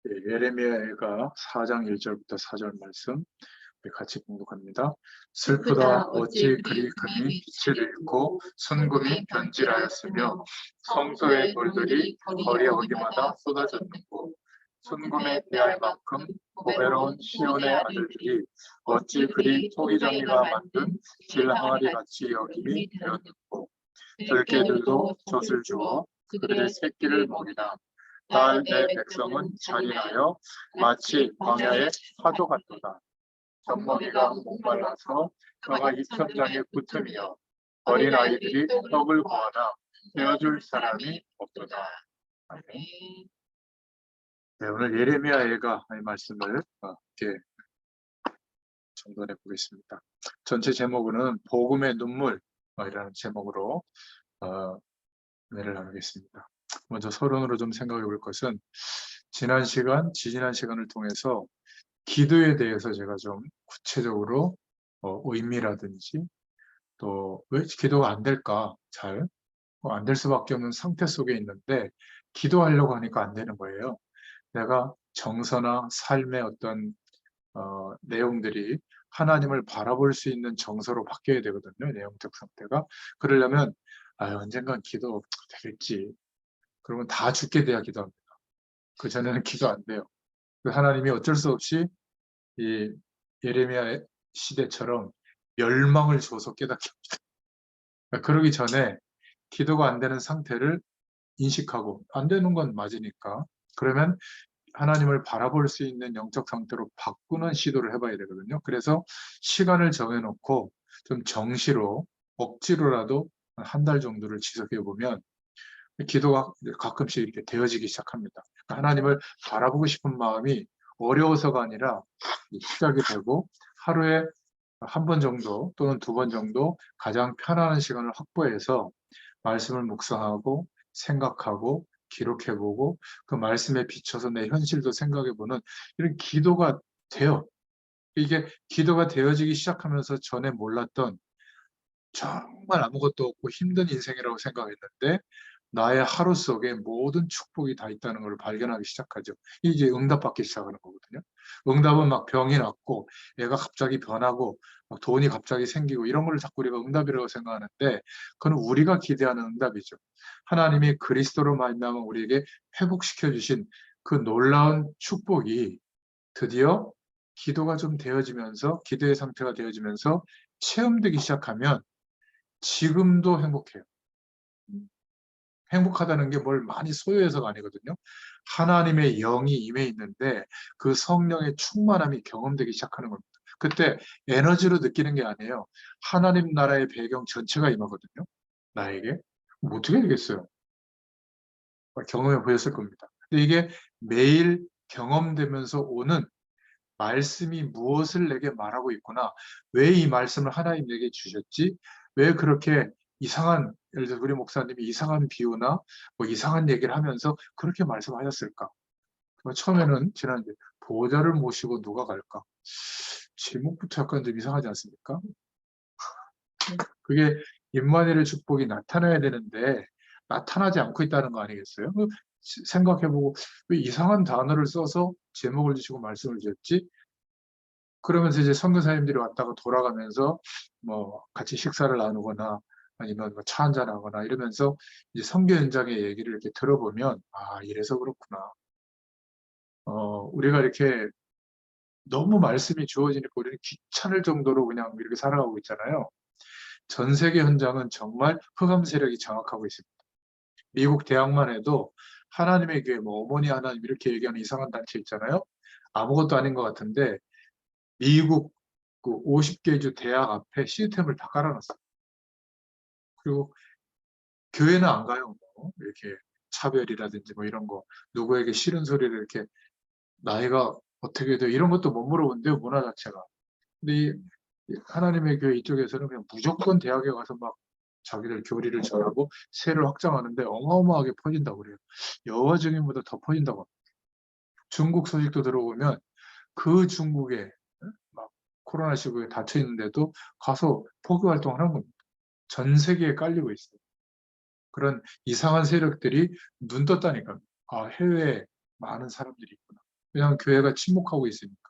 예레미야가 4장 1절부터 4절 말씀 우리 같이 공독합니다. 슬프다 슬프다 어찌 그리 금이 빛을 잃고 순금이 변질하였으며 성소의 돌들이 거리 어디마다 쏟아졌고 순금에 비할 만큼 보배로운 시온의 아들들이 어찌 그리 토기정이가 만든 길 항아리 같이 여김이 되었고 들깨들도 젖을 주어 그들의 새끼를 먹이나 날 내 백성은 잔인하여 마치 광야의 파도 같도다. 젖먹이가 목말라서 혀가 2,000장에 붙으며 어린 아이들이 떡을 구하나 베어줄 사람이 없도다. 아멘. 네, 오늘 예레미야가 이 말씀을 이렇게 전달해 보겠습니다. 전체 제목은 복음의 눈물이라는 제목으로 은혜를 나누겠습니다. 먼저 서론으로 좀 생각해 볼 것은 지난 시간을 통해서 기도에 대해서 제가 좀 구체적으로 의미라든지 또 왜 기도가 안 될까 잘 안 될 수밖에 없는 상태 속에 있는데 기도하려고 하니까 안 되는 거예요. 내가 정서나 삶의 어떤 내용들이 하나님을 바라볼 수 있는 정서로 바뀌어야 되거든요. 내용적 상태가. 그러려면 언젠간 기도 되겠지. 그러면 다 죽게 돼야 기도합니다. 그 전에는 기도 안 돼요. 하나님이 어쩔 수 없이 이 예레미야 시대처럼 멸망을 줘서 깨닫게 합니다. 그러기 전에 기도가 안 되는 상태를 인식하고 안 되는 건 맞으니까 그러면 하나님을 바라볼 수 있는 영적 상태로 바꾸는 시도를 해봐야 되거든요. 그래서 시간을 정해놓고 좀 정시로 억지로라도 한 달 정도를 지속해 보면 기도가 가끔씩 이렇게 되어지기 시작합니다. 하나님을 바라보고 싶은 마음이 어려워서가 아니라 시작이 되고 하루에 한 번 정도 또는 2번 정도 가장 편안한 시간을 확보해서 말씀을 묵상하고 생각하고 기록해보고 그 말씀에 비춰서 내 현실도 생각해보는 이런 기도가 돼요. 이게 기도가 되어지기 시작하면서 전에 몰랐던 정말 아무것도 없고 힘든 인생이라고 생각했는데 나의 하루 속에 모든 축복이 다 있다는 걸 발견하기 시작하죠. 이제 응답받기 시작하는 거거든요. 응답은 막 병이 낫고 애가 갑자기 변하고 막 돈이 갑자기 생기고 이런 걸 자꾸 우리가 응답이라고 생각하는데 그건 우리가 기대하는 응답이죠. 하나님이 그리스도로 말미암아 우리에게 회복시켜 주신 그 놀라운 축복이 드디어 기도가 좀 되어지면서 기도의 상태가 되어지면서 체험되기 시작하면 지금도 행복해요. 행복하다는 게 뭘 많이 소유해서가 아니거든요. 하나님의 영이 임해 있는데 그 성령의 충만함이 경험되기 시작하는 겁니다. 그때 에너지로 느끼는 게 아니에요. 하나님 나라의 배경 전체가 임하거든요. 나에게. 어떻게 되겠어요? 경험해 보셨을 겁니다. 근데 이게 매일 경험되면서 오는 말씀이 무엇을 내게 말하고 있구나. 왜 이 말씀을 하나님 내게 주셨지? 왜 그렇게 이상한, 예를 들어 우리 목사님이 이상한 비유나 뭐 이상한 얘기를 하면서 그렇게 말씀하셨을까? 처음에는 지난주에 보호자를 모시고 누가 갈까? 제목부터 약간 좀 이상하지 않습니까? 그게 임마누엘의 축복이 나타나야 되는데 나타나지 않고 있다는 거 아니겠어요? 생각해보고 왜 이상한 단어를 써서 제목을 주시고 말씀을 주셨지? 그러면서 이제 선교사님들이 왔다가 돌아가면서 뭐 같이 식사를 나누거나 아니면 뭐 차 한잔 하거나 이러면서 이제 선교 현장의 얘기를 이렇게 들어보면 이래서 그렇구나. 우리가 이렇게 너무 말씀이 주어지니까 우리는 귀찮을 정도로 그냥 이렇게 살아가고 있잖아요. 전 세계 현장은 정말 흑암 세력이 장악하고 있습니다. 미국 대학만 해도 하나님의 교회, 뭐 어머니 하나님 이렇게 얘기하는 이상한 단체 있잖아요. 아무것도 아닌 것 같은데 미국 그 50개 주 대학 앞에 시스템을 다 깔아놨어요. 그리고 교회는 안 가요. 뭐 이렇게 차별이라든지 뭐 이런 거 누구에게 싫은 소리를 이렇게 나이가 어떻게 돼 이런 것도 못 물어본대요. 문화 자체가. 근데 이 하나님의 교회 이쪽에서는 그냥 무조건 대학에 가서 막 자기들 교리를 전하고 세를 확장하는데 어마어마하게 퍼진다고 그래요. 여호와 증인보다 더 퍼진다고 합니다. 중국 소식도 들어보면 그 중국에 막 코로나 시국에 닫혀 있는데도 가서 포교 활동을 하는 겁니다. 전 세계에 깔리고 있어요. 그런 이상한 세력들이 눈 떴다니까. 해외에 많은 사람들이 있구나. 왜냐하면 교회가 침묵하고 있으니까.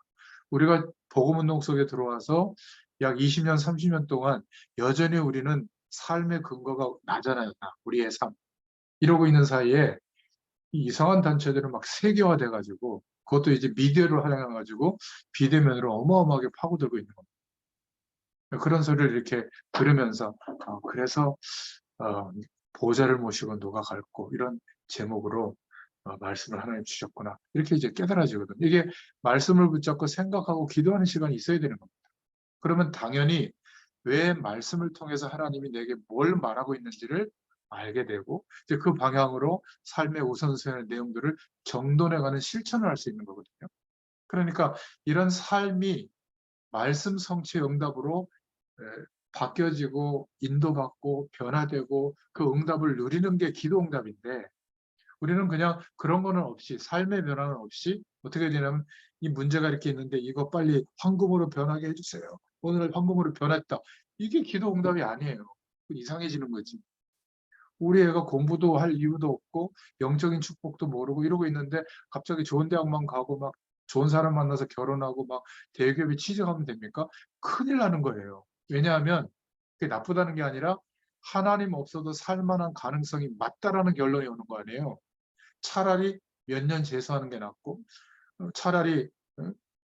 우리가 복음운동 속에 들어와서 약 20년, 30년 동안 여전히 우리는 삶의 근거가 나잖아요. 우리의 삶. 이러고 있는 사이에 이 이상한 단체들은 막 세계화돼가지고 그것도 이제 미디어를 활용해가지고 비대면으로 어마어마하게 파고들고 있는 겁니다. 그런 소리를 이렇게 들으면서 그래서 보좌를 모시고 누가 갈고 이런 제목으로 말씀을 하나님 주셨구나. 이렇게 이제 깨달아지거든. 이게 말씀을 붙잡고 생각하고 기도하는 시간이 있어야 되는 겁니다. 그러면 당연히 왜 말씀을 통해서 하나님이 내게 뭘 말하고 있는지를 알게 되고 이제 그 방향으로 삶의 우선순위의 내용들을 정돈해가는 실천을 할 수 있는 거거든요. 그러니까 이런 삶이 말씀 성취의 응답으로 바뀌어지고 인도받고 변화되고 그 응답을 누리는 게 기도 응답인데 우리는 그냥 그런 거는 없이 삶의 변화는 없이 어떻게 되냐면 이 문제가 이렇게 있는데 이거 빨리 황금으로 변하게 해주세요. 오늘 황금으로 변했다. 이게 기도 응답이 아니에요. 이상해지는 거지. 우리 애가 공부도 할 이유도 없고 영적인 축복도 모르고 이러고 있는데 갑자기 좋은 대학만 가고 막 좋은 사람 만나서 결혼하고 막 대기업에 취직하면 됩니까? 큰일 나는 거예요. 왜냐하면 그게 나쁘다는 게 아니라 하나님 없어도 살만한 가능성이 맞다라는 결론이 오는 거 아니에요. 차라리 몇 년 재수하는 게 낫고 차라리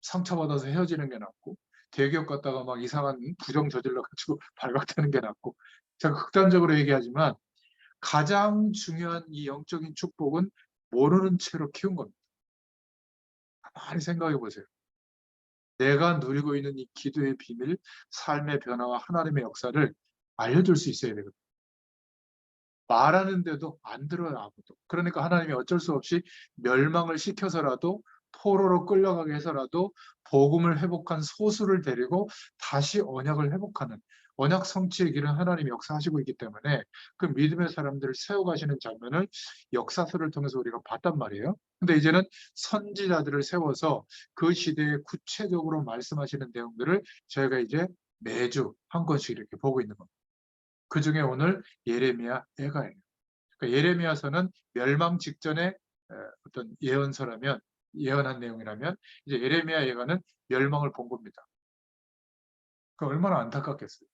상처받아서 헤어지는 게 낫고 대기업 갔다가 막 이상한 부정 저질러가지고 발각되는 게 낫고 제가 극단적으로 얘기하지만 가장 중요한 이 영적인 축복은 모르는 채로 키운 겁니다. 많이 생각해 보세요. 내가 누리고 있는 이 기도의 비밀, 삶의 변화와 하나님의 역사를 알려줄 수 있어야 되거든요. 말하는데도 안 들어요, 아무도. 그러니까 하나님이 어쩔 수 없이 멸망을 시켜서라도 포로로 끌려가게 해서라도 복음을 회복한 소수를 데리고 다시 언약을 회복하는 언약 성취의 길은 하나님이 역사하시고 있기 때문에 그 믿음의 사람들을 세워가시는 장면을 역사서를 통해서 우리가 봤단 말이에요. 근데 이제는 선지자들을 세워서 그 시대에 구체적으로 말씀하시는 내용들을 저희가 이제 매주 한 권씩 이렇게 보고 있는 겁니다. 그 중에 오늘 예레미야 애가예요. 그러니까 예레미야서는 멸망 직전에 어떤 예언서라면 예언한 내용이라면 이제 예레미야 애가는 멸망을 본 겁니다. 그 얼마나 안타깝겠어요.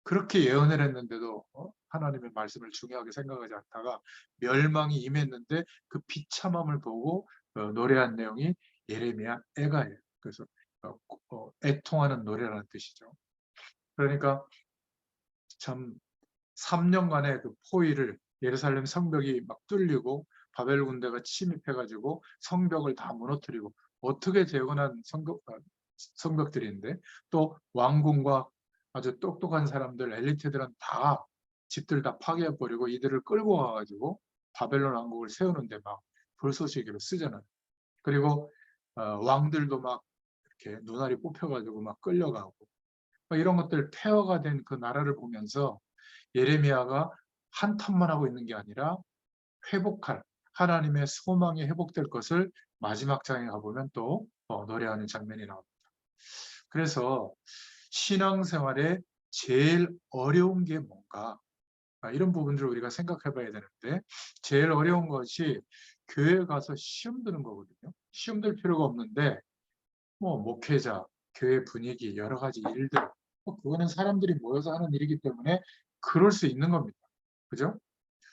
그렇게 예언을 했는데도 하나님의 말씀을 중요하게 생각하지 않다가 멸망이 임했는데 그 비참함을 보고 노래한 내용이 예레미야 애가예요. 그래서 애통하는 노래라는 뜻이죠. 그러니까 참 3년간의 그 포위를 예루살렘 성벽이 막 뚫리고 바벨 군대가 침입해가지고 성벽을 다 무너뜨리고 어떻게 재건한 성벽들인데 또 왕궁과 아주 똑똑한 사람들 엘리트들은 다 집들 다 파괴해버리고 이들을 끌고 가가지고 바벨론 왕국을 세우는데 막 불쏘시개로 쓰잖아요. 그리고 왕들도 막 이렇게 눈알이 뽑혀가지고 막 끌려가고 막 이런 것들 폐허가 된 그 나라를 보면서 예레미야가 한탄만 하고 있는 게 아니라 회복할 하나님의 소망이 회복될 것을 마지막 장에 가보면 또 노래하는 장면이 나옵니다. 그래서 신앙생활에 제일 어려운 게 뭔가 이런 부분들을 우리가 생각해 봐야 되는데 제일 어려운 것이 교회 가서 시험 드는 거거든요. 시험 들 필요가 없는데 뭐 목회자, 교회 분위기, 여러 가지 일들 그거는 사람들이 모여서 하는 일이기 때문에 그럴 수 있는 겁니다. 그죠?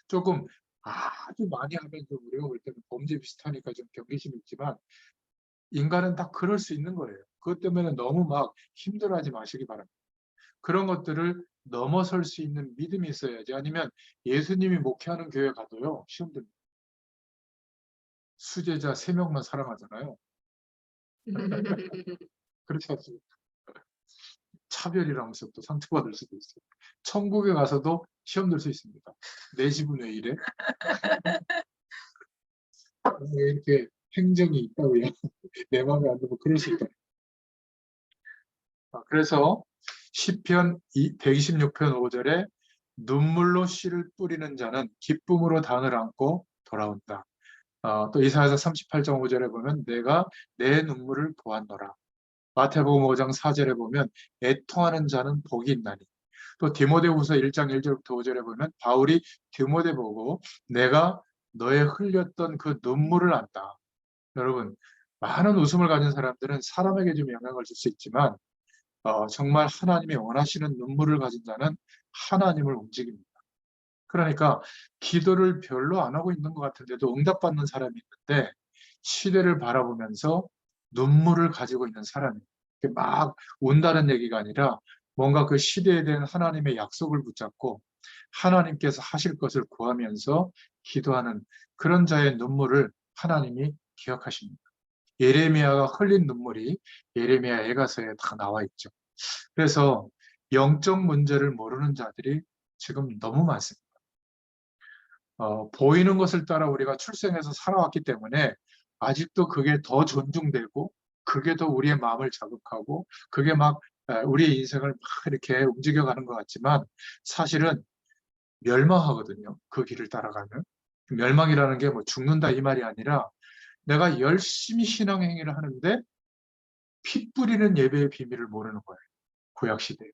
조금 아주 많이 하면 좀 우리가 볼 때는 범죄 비슷하니까 좀 경계심이 있지만 인간은 다 그럴 수 있는 거예요. 그것 때문에 너무 막 힘들어하지 마시기 바랍니다. 그런 것들을 넘어설 수 있는 믿음이 있어야지. 아니면 예수님이 목회하는 교회 가도요. 시험들 수제자 3명만 사랑하잖아요. 그렇지 않습니까? 차별이라면서 또 상처받을 수도 있어요. 천국에 가서도 시험 들 수 있습니다. 내 집은 왜 이래? 왜 이렇게 행정이 있다고요? 내 마음에 안 들고 그럴 수 있다. 그래서 시편 126편 5절에 눈물로 씨를 뿌리는 자는 기쁨으로 단을 안고 돌아온다. 또 이사야서 38장 5절에 보면 내가 내 눈물을 보았노라. 마태복음 5장 4절에 보면 애통하는 자는 복이 있나니. 또 디모데후서 1장 1절부터 5절에 보면 바울이 디모데 보고 내가 너의 흘렸던 그 눈물을 안다. 여러분 많은 웃음을 가진 사람들은 사람에게 좀 영향을 줄 수 있지만 정말 하나님이 원하시는 눈물을 가진 자는 하나님을 움직입니다. 그러니까 기도를 별로 안 하고 있는 것 같은데도 응답받는 사람이 있는데 시대를 바라보면서 눈물을 가지고 있는 사람이 이렇게 막 운다는 얘기가 아니라 뭔가 그 시대에 대한 하나님의 약속을 붙잡고 하나님께서 하실 것을 구하면서 기도하는 그런 자의 눈물을 하나님이 기억하십니다. 예레미야가 흘린 눈물이 예레미야 애가서에 다 나와 있죠. 그래서 영적 문제를 모르는 자들이 지금 너무 많습니다. 보이는 것을 따라 우리가 출생해서 살아왔기 때문에 아직도 그게 더 존중되고 그게 더 우리의 마음을 자극하고 그게 막 우리의 인생을 막 이렇게 움직여가는 것 같지만 사실은 멸망하거든요. 그 길을 따라가면. 멸망이라는 게 뭐 죽는다 이 말이 아니라 내가 열심히 신앙 행위를 하는데 피 뿌리는 예배의 비밀을 모르는 거예요. 구약 시대에.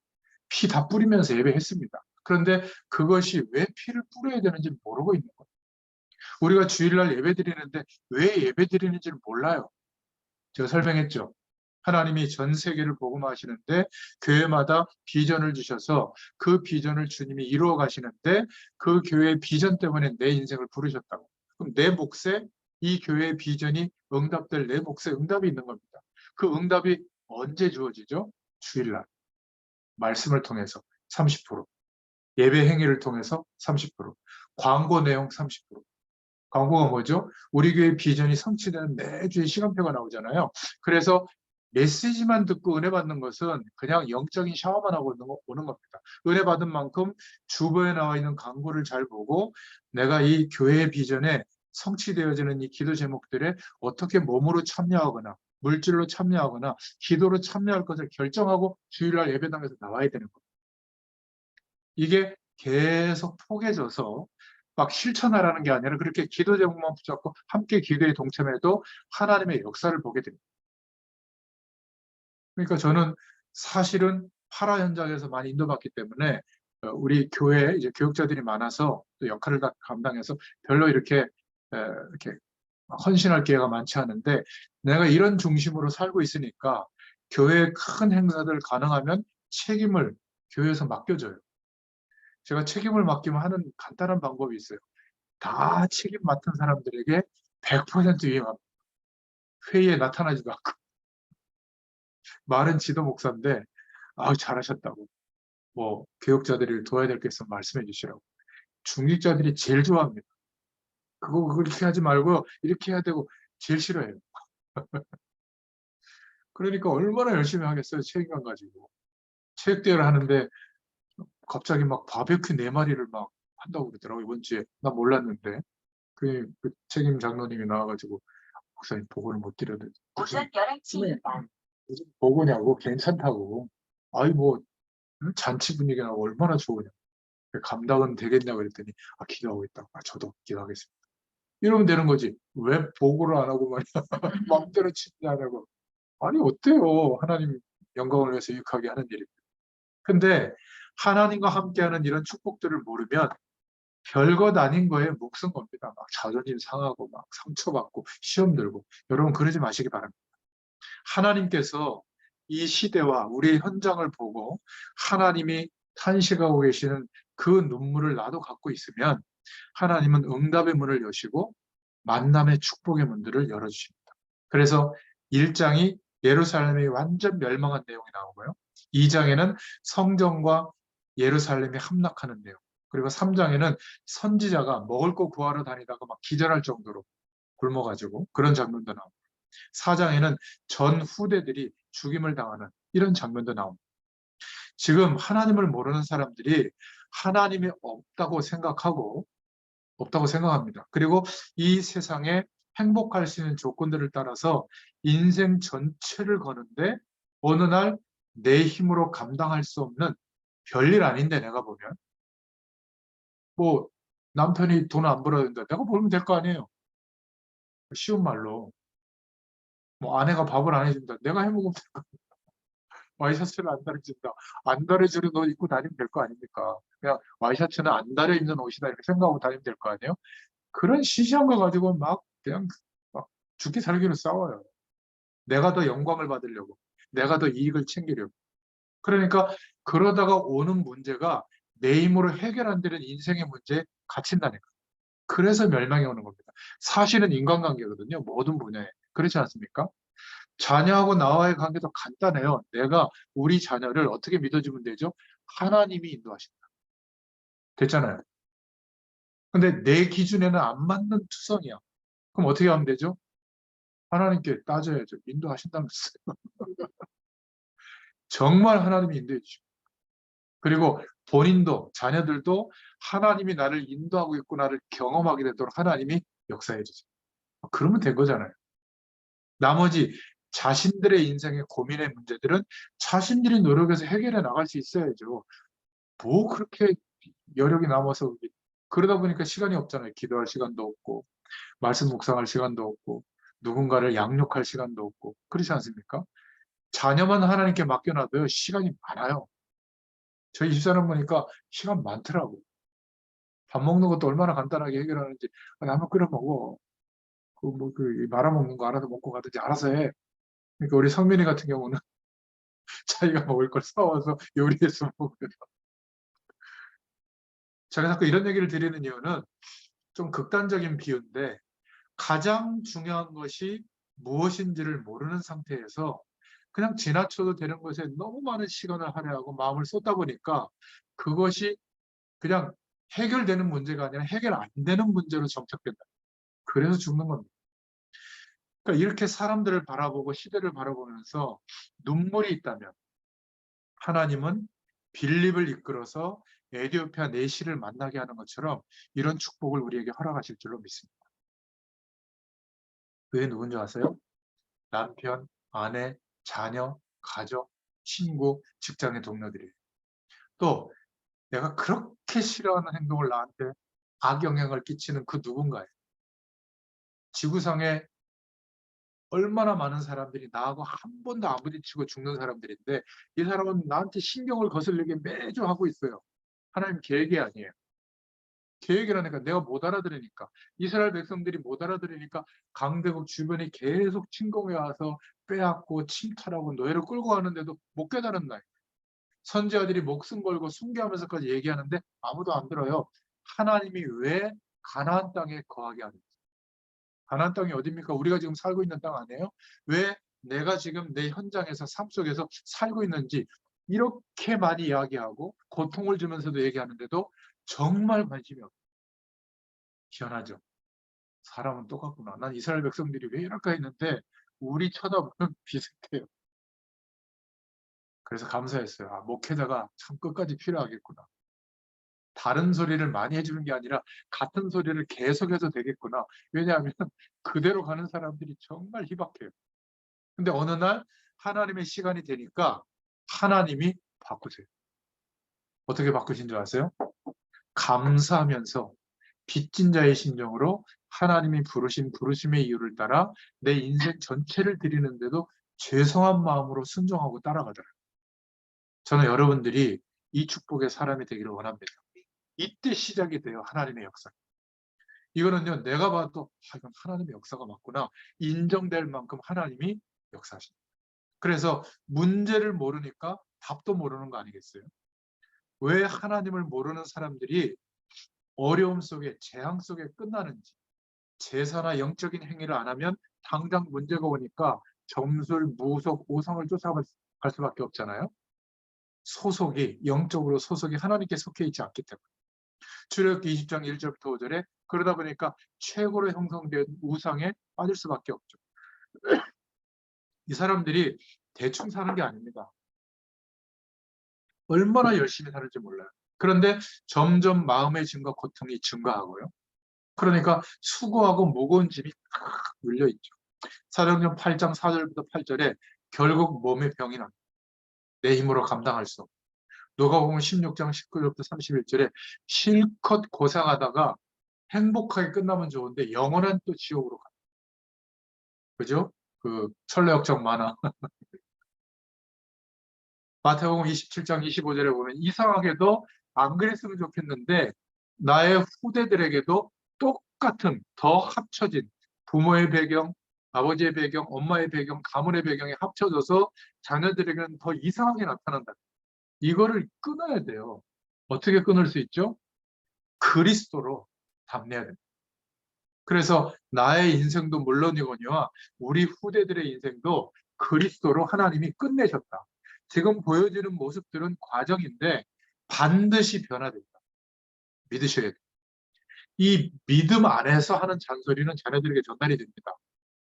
피 다 뿌리면서 예배했습니다. 그런데 그것이 왜 피를 뿌려야 되는지 모르고 있는 거예요. 우리가 주일날 예배 드리는데 왜 예배 드리는지를 몰라요. 제가 설명했죠. 하나님이 전 세계를 복음하시는데 교회마다 비전을 주셔서 그 비전을 주님이 이루어 가시는데 그 교회의 비전 때문에 내 인생을 부르셨다고. 그럼 내 몫에 이 교회의 비전이 응답될 내 몫에 응답이 있는 겁니다. 그 응답이 언제 주어지죠? 주일날. 말씀을 통해서 30%, 예배 행위를 통해서 30%, 광고 내용 30%. 광고가 뭐죠? 우리 교회 비전이 성취되는 매주에 시간표가 나오잖아요. 그래서 메시지만 듣고 은혜 받는 것은 그냥 영적인 샤워만 하고 오는 겁니다. 은혜 받은 만큼 주보에 나와 있는 광고를 잘 보고 내가 이 교회의 비전에 성취되어지는 이 기도 제목들에 어떻게 몸으로 참여하거나 물질로 참여하거나 기도로 참여할 것을 결정하고 주일날 예배당에서 나와야 되는 겁니다. 이게 계속 포개져서 막 실천하라는 게 아니라 그렇게 기도 제목만 붙잡고 함께 기도에 동참해도 하나님의 역사를 보게 됩니다. 그러니까 저는 사실은 파라 현장에서 많이 인도받기 때문에 우리 교회에 이제 교육자들이 많아서 또 역할을 다 감당해서 별로 이렇게 헌신할 기회가 많지 않은데 내가 이런 중심으로 살고 있으니까 교회의 큰 행사들 가능하면 책임을 교회에서 맡겨줘요. 제가 책임을 맡기면 하는 간단한 방법이 있어요. 다 책임 맡은 사람들에게 100% 위임합니다. 회의에 나타나지도 않고. 말은 지도 목사인데 잘하셨다고. 뭐 교육자들이 도와야 될 게 있으면 말씀해 주시라고. 중직자들이 제일 좋아합니다. 그거 그렇게 하지 말고 이렇게 해야 되고 제일 싫어해요. 그러니까 얼마나 열심히 하겠어요. 책임감 가지고. 체육대회를 하는데 갑자기 막 바베큐 4마리를 막 한다고 그러더라고요. 이번 주에. 나 몰랐는데. 그 책임 장로님이 나와가지고 목사님 보고를 못 드려도 무슨 보고냐고 괜찮다고. 아이 뭐 잔치 분위기나 얼마나 좋으냐. 감당은 되겠냐 그랬더니 기도하고 있다고. 저도 기도하겠습니다. 이러면 되는 거지. 왜 보고를 안 하고 말이야. 마음대로 치냐고. 아니 어때요? 하나님 영광을 위해서 유익하게 하는 일입니다. 근데 하나님과 함께하는 이런 축복들을 모르면 별것 아닌 거에 묵은 겁니다. 막 자존심 상하고 막 상처받고 시험 들고. 여러분 그러지 마시기 바랍니다. 하나님께서 이 시대와 우리의 현장을 보고 하나님이 탄식하고 계시는 그 눈물을 나도 갖고 있으면 하나님은 응답의 문을 여시고 만남의 축복의 문들을 열어주십니다. 그래서 1장이 예루살렘이 완전 멸망한 내용이 나오고요. 2장에는 성전과 예루살렘이 함락하는 내용. 그리고 3장에는 선지자가 먹을 거 구하러 다니다가 막 기절할 정도로 굶어가지고 그런 장면도 나옵니다. 4장에는 전 후대들이 죽임을 당하는 이런 장면도 나옵니다. 지금 하나님을 모르는 사람들이 하나님이 없다고 생각합니다. 그리고 이 세상에 행복할 수 있는 조건들을 따라서 인생 전체를 거는데 어느 날 내 힘으로 감당할 수 없는 별일 아닌데 내가 보면 뭐 남편이 돈 안 벌어야 된다. 내가 벌면 될 거 아니에요. 쉬운 말로. 뭐 아내가 밥을 안 해준다. 내가 해먹으면 될 거. 와이셔츠를 안 다려준다. 안 다려주는 옷 입고 다니면 될 거 아닙니까? 그냥 와이셔츠는 안 다려 입는 옷이다 이렇게 생각하고 다니면 될 거 아니에요? 그런 시시한 거 가지고 막 그냥 막 죽기 살기로 싸워요. 내가 더 영광을 받으려고, 내가 더 이익을 챙기려고. 그러니까 그러다가 오는 문제가 내 힘으로 해결 안 되는 인생의 문제에 갇힌다니까. 그래서 멸망이 오는 겁니다. 사실은 인간관계거든요. 모든 분야에. 그렇지 않습니까? 자녀하고 나와의 관계도 간단해요. 내가 우리 자녀를 어떻게 믿어주면 되죠? 하나님이 인도하신다. 됐잖아요. 근데 내 기준에는 안 맞는 투성이야. 그럼 어떻게 하면 되죠? 하나님께 따져야죠. 인도하신다면서요. 정말 하나님이 인도해 주시고. 그리고 본인도 자녀들도 하나님이 나를 인도하고 있구나를 경험하게 되도록 하나님이 역사해 주세요. 그러면 된 거잖아요. 나머지 자신들의 인생의 고민의 문제들은 자신들이 노력해서 해결해 나갈 수 있어야죠. 뭐 그렇게 여력이 남아서 그러다 보니까 시간이 없잖아요. 기도할 시간도 없고 말씀 묵상할 시간도 없고 누군가를 양육할 시간도 없고 그렇지 않습니까? 자녀만 하나님께 맡겨놔도요 시간이 많아요. 저희 집사람 보니까 시간 많더라고. 밥 먹는 것도 얼마나 간단하게 해결하는지 라면 끓여 먹어. 그 말아먹는 거 알아서 먹고 가든지 알아서 해. 그러니까 우리 성민이 같은 경우는 자기가 먹을 걸 사와서 요리해서 먹어요. 제가 자꾸 이런 얘기를 드리는 이유는 좀 극단적인 비유인데 가장 중요한 것이 무엇인지를 모르는 상태에서 그냥 지나쳐도 되는 것에 너무 많은 시간을 할애하고 마음을 쏟다 보니까 그것이 그냥 해결되는 문제가 아니라 해결 안 되는 문제로 정착된다. 그래서 죽는 겁니다. 그러니까 이렇게 사람들을 바라보고 시대를 바라보면서 눈물이 있다면 하나님은 빌립을 이끌어서 에디오피아 내시를 만나게 하는 것처럼 이런 축복을 우리에게 허락하실 줄로 믿습니다. 그게 누군지 아세요? 남편, 아내, 자녀, 가족, 친구, 직장의 동료들이에요. 또 내가 그렇게 싫어하는 행동을 나한테 악영향을 끼치는 그 누군가예요. 지구상에 얼마나 많은 사람들이 나하고 한 번도 안 부딪히고 죽는 사람들인데 이 사람은 나한테 신경을 거슬리게 매주 하고 있어요. 하나님 계획이 아니에요. 계획이라니까 내가 못 알아들으니까 이스라엘 백성들이 못 알아들으니까 강대국 주변에 계속 침공해 와서 빼앗고 침탈하고 노예를 끌고 가는데도 못 깨달았나요? 선지자들이 목숨 걸고 순교하면서까지 얘기하는데 아무도 안 들어요. 하나님이 왜 가나안 땅에 거하게 하는지. 가나안 땅이 어딥니까? 우리가 지금 살고 있는 땅 아니에요? 왜 내가 지금 내 현장에서 삶 속에서 살고 있는지 이렇게 많이 이야기하고 고통을 주면서도 얘기하는데도 정말 관심이 없어요. 희한하죠. 사람은 똑같구나. 난 이스라엘 백성들이 왜 이럴까 했는데 우리 쳐다보면 비슷해요. 그래서 감사했어요. 아, 목회자가 참 끝까지 필요하겠구나. 다른 소리를 많이 해주는 게 아니라 같은 소리를 계속해서 되겠구나. 왜냐하면 그대로 가는 사람들이 정말 희박해요. 근데 어느 날 하나님의 시간이 되니까 하나님이 바꾸세요. 어떻게 바꾸신 줄 아세요? 감사하면서 빚진 자의 심정으로 하나님이 부르신 부르심의 이유를 따라 내 인생 전체를 드리는데도 죄송한 마음으로 순종하고 따라가더라고요. 저는 여러분들이 이 축복의 사람이 되기를 원합니다. 이때 시작이 돼요. 하나님의 역사. 이거는요. 내가 봐도 이건 하나님의 역사가 맞구나. 인정될 만큼 하나님이 역사하십니다. 그래서 문제를 모르니까 답도 모르는 거 아니겠어요? 왜 하나님을 모르는 사람들이 어려움 속에 재앙 속에 끝나는지 제사나 영적인 행위를 안 하면 당장 문제가 오니까 점술, 무속, 오성을 쫓아갈 수밖에 없잖아요. 소속이 영적으로 소속이 하나님께 속해 있지 않기 때문에. 출애굽기 20장 1절부터 5절에 그러다 보니까 최고로 형성된 우상에 빠질 수밖에 없죠. 이 사람들이 대충 사는 게 아닙니다. 얼마나 열심히 사는지 몰라요. 그런데 점점 마음의 짐과 고통이 증가하고요. 그러니까 수고하고 무거운 짐이 탁 눌려있죠. 사도행전 8장 4절부터 8절에 결국 몸의 병이 납니다. 내 힘으로 감당할 수 없고. 누가복음 16장 19절부터 31절에 실컷 고생하다가 행복하게 끝나면 좋은데 영원한 또 지옥으로 가요. 그죠? 그 철레역정 만화. 마태복음 27장 25절에 보면 이상하게도 안 그랬으면 좋겠는데 나의 후대들에게도 똑같은 더 합쳐진 부모의 배경, 아버지의 배경, 엄마의 배경, 가문의 배경이 합쳐져서 자녀들에게는 더 이상하게 나타난다. 이거를 끊어야 돼요. 어떻게 끊을 수 있죠? 그리스도로 담내야 됩니다. 그래서 나의 인생도 물론이거니와 우리 후대들의 인생도 그리스도로 하나님이 끝내셨다. 지금 보여지는 모습들은 과정인데 반드시 변화된다. 믿으셔야 돼요. 이 믿음 안에서 하는 잔소리는 자녀들에게 전달이 됩니다.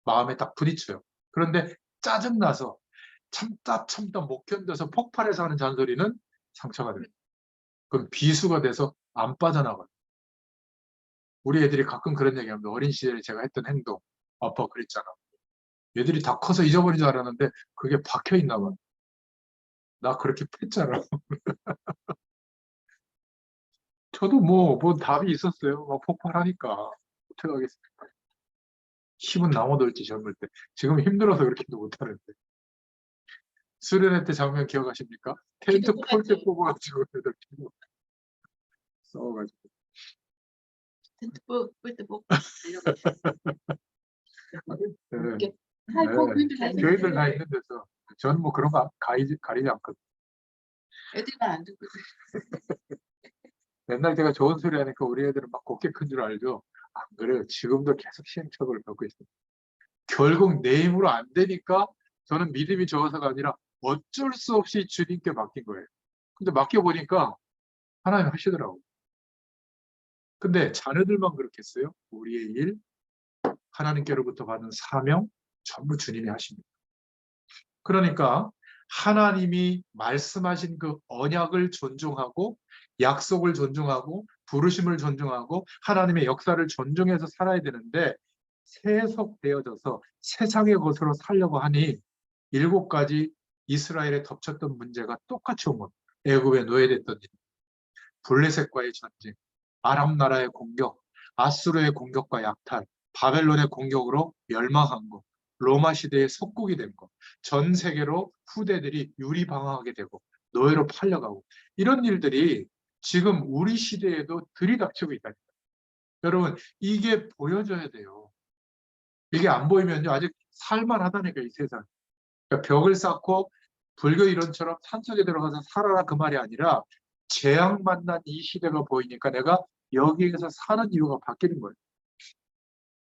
마음에 딱 부딪혀요. 그런데 짜증나서 참다 못 견뎌서 폭발해서 하는 잔소리는 상처가 됩니다. 그럼 비수가 돼서 안 빠져나가요. 우리 애들이 가끔 그런 얘기합니다. 어린 시절에 제가 했던 행동. 아빠 그랬잖아. 얘들이 다 커서 잊어버린 줄 알았는데 그게 박혀 있나 봐. 나 그렇게 팼잖아. 저도 뭐 답이 있었어요. 막 폭발하니까. 어떡하겠습니까? 힘은 나무들지 젊을 때. 지금 힘들어서 그렇게도 못하는데. 수련회 때 장면 기억하십니까? 텐트 폴대 뽑아가지고 애들 끼고 싸워가지고. 텐트 뿔때 뽑고 네. 아이고 네. 교회들 다 있는데 교회들 다 있는 데서 저는 뭐 그런 거 가리지 않거든요. 애들만 안 듣고 맨날 제가 좋은 소리 하니까 우리 애들은 막 곱게 큰 줄 알죠. 안 그래요. 지금도 계속 시행착오를 겪고 있어요. 결국 내 힘으로 안 되니까 저는 믿음이 좋아서가 아니라 어쩔 수 없이 주님께 맡긴 거예요. 근데 맡겨보니까 하나님 하시더라고요. 근데 자녀들만 그렇겠어요? 우리의 일, 하나님께로부터 받은 사명, 전부 주님이 하십니다. 그러니까 하나님이 말씀하신 그 언약을 존중하고 약속을 존중하고 부르심을 존중하고 하나님의 역사를 존중해서 살아야 되는데 세속되어져서 세상의 것으로 살려고 하니 7가지 이스라엘에 덮쳤던 문제가 똑같이 온 겁니다. 애굽에 노예됐던 일, 블레셋과의 전쟁, 아람 나라의 공격, 아수르의 공격과 약탈, 바벨론의 공격으로 멸망한 것, 로마 시대의 속국이 된 것, 전 세계로 후대들이 유리방황하게 되고 노예로 팔려가고 이런 일들이 지금 우리 시대에도 들이닥치고 있다니까. 여러분 이게 보여줘야 돼요. 이게 안 보이면요 아직 살만하다니까 이 세상. 그러니까 벽을 쌓고 불교 이론처럼 산속에 들어가서 살아라 그 말이 아니라 재앙 만난 이 시대가 보이니까 내가 여기에서 사는 이유가 바뀌는 거예요.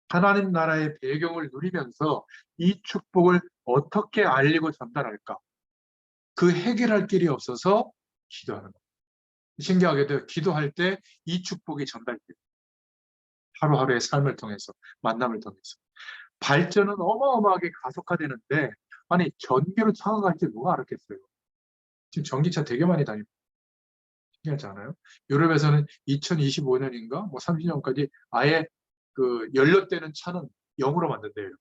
하나님 나라의 배경을 누리면서 이 축복을 어떻게 알리고 전달할까? 그 해결할 길이 없어서 기도하는 거예요. 신기하게도 기도할 때 이 축복이 전달돼요. 하루하루의 삶을 통해서, 만남을 통해서. 발전은 어마어마하게 가속화되는데 아니 전기로 차가 갈지 누가 알았겠어요. 지금 전기차 되게 많이 다닙니다. 신기하지 않아요? 유럽에서는 2025년인가 뭐 30년까지 아예 그 연료되는 차는 0으로 만든대요.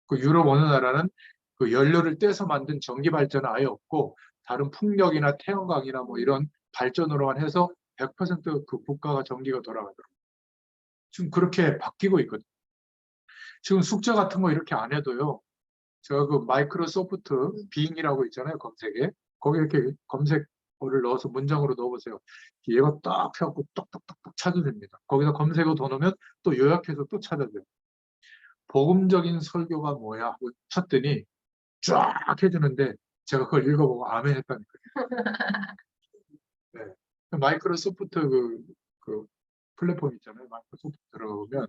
그 유럽 어느 나라는 그 연료를 떼서 만든 전기 발전은 아예 없고 다른 풍력이나 태양광이나 뭐 이런 발전으로만 해서 100%그 국가가 전기가 돌아가더라고요. 지금 그렇게 바뀌고 있거든요. 지금 숙제 같은 거 이렇게 안 해도요. 제가 그 마이크로소프트 빙이라고 있잖아요. 검색에. 거기 이렇게 검색어를 넣어서 문장으로 넣어보세요. 얘가 딱 해갖고 똑똑똑똑 찾아냅니다. 거기서 검색어 더 넣으면 또 요약해서 또 찾아줘요. 복음적인 설교가 뭐야 하고 쳤더니 쫙 해주는데 제가 그걸 읽어보고 아멘 했다니까요. 네. 마이크로소프트 그 플랫폼 있잖아요. 마이크로소프트 들어가보면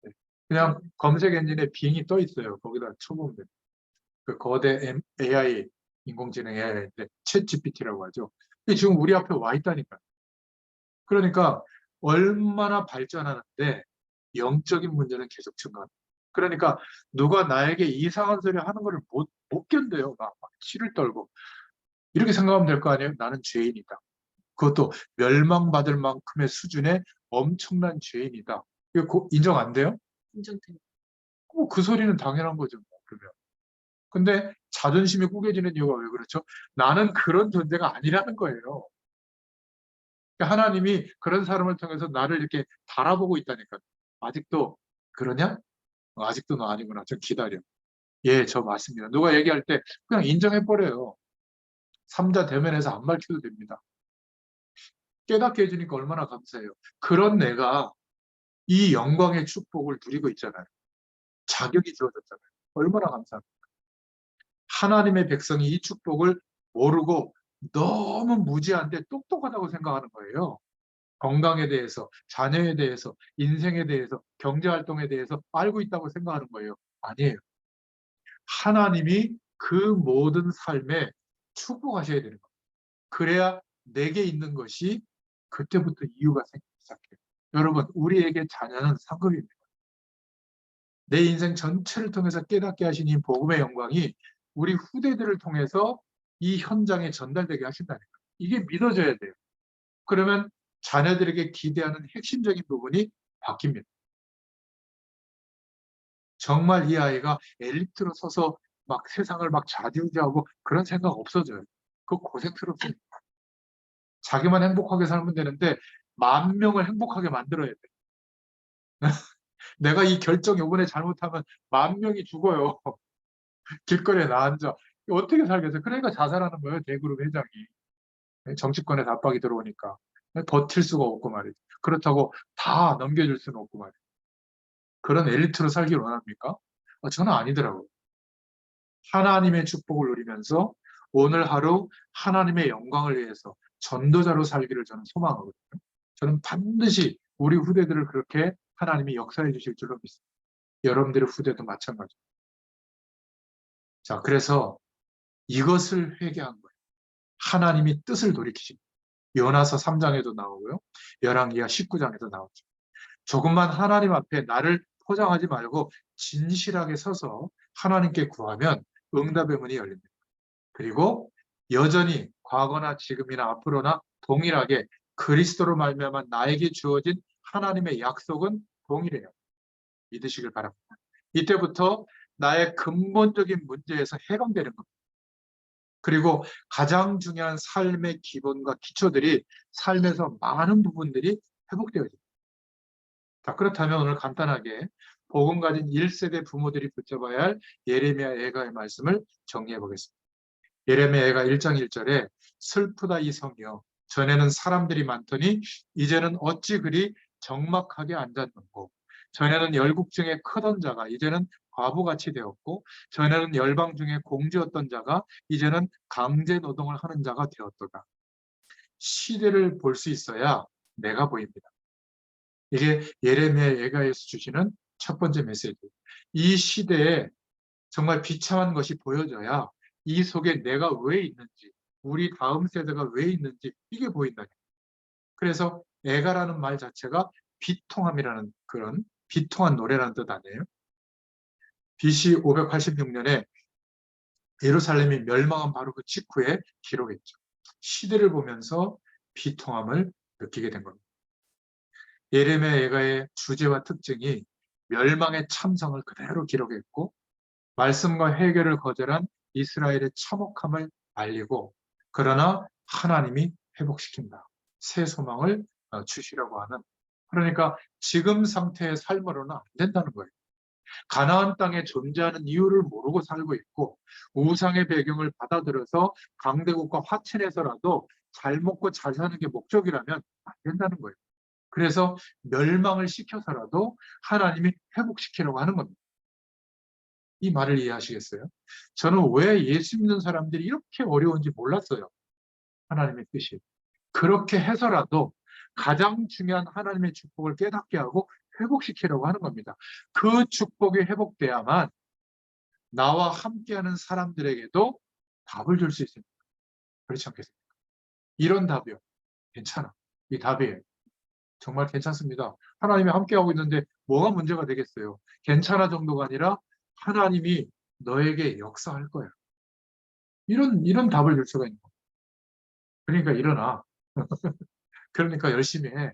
네. 그냥 검색 엔진에 빙이 떠 있어요. 거기다 쳐보면 돼요. 그 거대 AI, 인공지능 AI인데 챗 GPT라고 하죠. 이게 지금 우리 앞에 와 있다니까요. 그러니까 얼마나 발전하는데 영적인 문제는 계속 증가합니다. 그러니까 누가 나에게 이상한 소리 하는 거를 못 견뎌요. 막 치를 떨고. 이렇게 생각하면 될 거 아니에요? 나는 죄인이다. 그것도 멸망받을 만큼의 수준의 엄청난 죄인이다. 이거 인정 안 돼요? 인정됩니다. 그 소리는 당연한 거죠. 그러면. 근데 자존심이 구겨지는 이유가 왜 그렇죠? 나는 그런 존재가 아니라는 거예요. 그러니까 하나님이 그런 사람을 통해서 나를 이렇게 달아보고 있다니까. 아직도 그러냐? 아직도 너 아니구나. 좀 기다려. 예, 저 맞습니다. 누가 얘기할 때 그냥 인정해버려요. 삼자 대면에서 안 밝혀도 됩니다. 깨닫게 해주니까 얼마나 감사해요. 그런 내가 이 영광의 축복을 누리고 있잖아요. 자격이 주어졌잖아요. 얼마나 감사합니까? 하나님의 백성이 이 축복을 모르고 너무 무지한데 똑똑하다고 생각하는 거예요. 건강에 대해서, 자녀에 대해서, 인생에 대해서, 경제활동에 대해서 알고 있다고 생각하는 거예요. 아니에요. 하나님이 그 모든 삶에 축복하셔야 되는 거예요. 그래야 내게 있는 것이 그때부터 이유가 생기기 시작해요. 여러분, 우리에게 자녀는 상급입니다. 내 인생 전체를 통해서 깨닫게 하신 이 복음의 영광이 우리 후대들을 통해서 이 현장에 전달되게 하신다니까. 이게 믿어져야 돼요. 그러면 자녀들에게 기대하는 핵심적인 부분이 바뀝니다. 정말 이 아이가 엘리트로 서서 막 세상을 막 좌지우지하고 그런 생각 없어져요. 그거 고생스럽습니다. 자기만 행복하게 살면 되는데 10,000명을 행복하게 만들어야 돼. 내가 이 결정 요번에 잘못하면 10,000명이 죽어요. 길거리에 나앉아. 어떻게 살겠어요? 그러니까 자살하는 거예요. 대그룹 회장이. 정치권에 압박이 들어오니까. 버틸 수가 없고 말이죠. 그렇다고 다 넘겨줄 수는 없고 말이죠. 그런 엘리트로 살길 원합니까? 저는 아니더라고요. 하나님의 축복을 누리면서 오늘 하루 하나님의 영광을 위해서 전도자로 살기를 저는 소망하거든요. 저는 반드시 우리 후대들을 그렇게 하나님이 역사해 주실 줄로 믿습니다. 여러분들의 후대도 마찬가지입니다. 자, 그래서 이것을 회개한 거예요. 하나님이 뜻을 돌이키신 거예요. 요나서 3장에도 나오고요. 열왕기하 19장에도 나오죠. 조금만 하나님 앞에 나를 포장하지 말고 진실하게 서서 하나님께 구하면 응답의 문이 열립니다. 그리고 여전히 과거나 지금이나 앞으로나 동일하게 그리스도로 말미암아 나에게 주어진 하나님의 약속은 동일해요. 믿으시길 바랍니다. 이때부터 나의 근본적인 문제에서 해방되는 겁니다. 그리고 가장 중요한 삶의 기본과 기초들이 삶에서 많은 부분들이 회복되어집니다. 자, 그렇다면 오늘 간단하게 복음 가진 1세대 부모들이 붙잡아야 할 예레미야 예가의 말씀을 정리해 보겠습니다. 예레미야 예가 1장 1절에 슬프다 이 성이여 전에는 사람들이 많더니 이제는 어찌 그리 적막하게 앉았는고 전에는 열국 중에 크던 자가 이제는 과부같이 되었고 전에는 열방 중에 공주였던 자가 이제는 강제 노동을 하는 자가 되었도다. 시대를 볼 수 있어야 내가 보입니다. 이게 예레미야 예가에서 주시는 첫 번째 메시지. 이 시대에 정말 비참한 것이 보여져야 이 속에 내가 왜 있는지, 우리 다음 세대가 왜 있는지 이게 보인다. 그래서 애가라는 말 자체가 비통함이라는 그런 비통한 노래라는 뜻 아니에요? BC 586년에 예루살렘이 멸망한 바로 그 직후에 기록했죠. 시대를 보면서 비통함을 느끼게 된 겁니다. 예레미야 예가의 주제와 특징이 멸망의 참성을 그대로 기록했고 말씀과 해결을 거절한 이스라엘의 참혹함을 알리고 그러나 하나님이 회복시킨다. 새 소망을 주시려고 하는 그러니까 지금 상태의 삶으로는 안 된다는 거예요. 가나안 땅에 존재하는 이유를 모르고 살고 있고 우상의 배경을 받아들여서 강대국과 화친해서라도 잘 먹고 잘 사는 게 목적이라면 안 된다는 거예요. 그래서 멸망을 시켜서라도 하나님이 회복시키려고 하는 겁니다. 이 말을 이해하시겠어요? 저는 왜 예수 믿는 사람들이 이렇게 어려운지 몰랐어요. 하나님의 뜻이. 그렇게 해서라도 가장 중요한 하나님의 축복을 깨닫게 하고 회복시키려고 하는 겁니다. 그 축복이 회복돼야만 나와 함께하는 사람들에게도 답을 줄 수 있습니다. 그렇지 않겠습니까? 이런 답이요. 괜찮아. 이 답이에요. 정말 괜찮습니다. 하나님이 함께하고 있는데 뭐가 문제가 되겠어요? 괜찮아 정도가 아니라 하나님이 너에게 역사할 거야. 이런 답을 줄 수가 있는 거예요. 그러니까 일어나. 그러니까 열심히 해.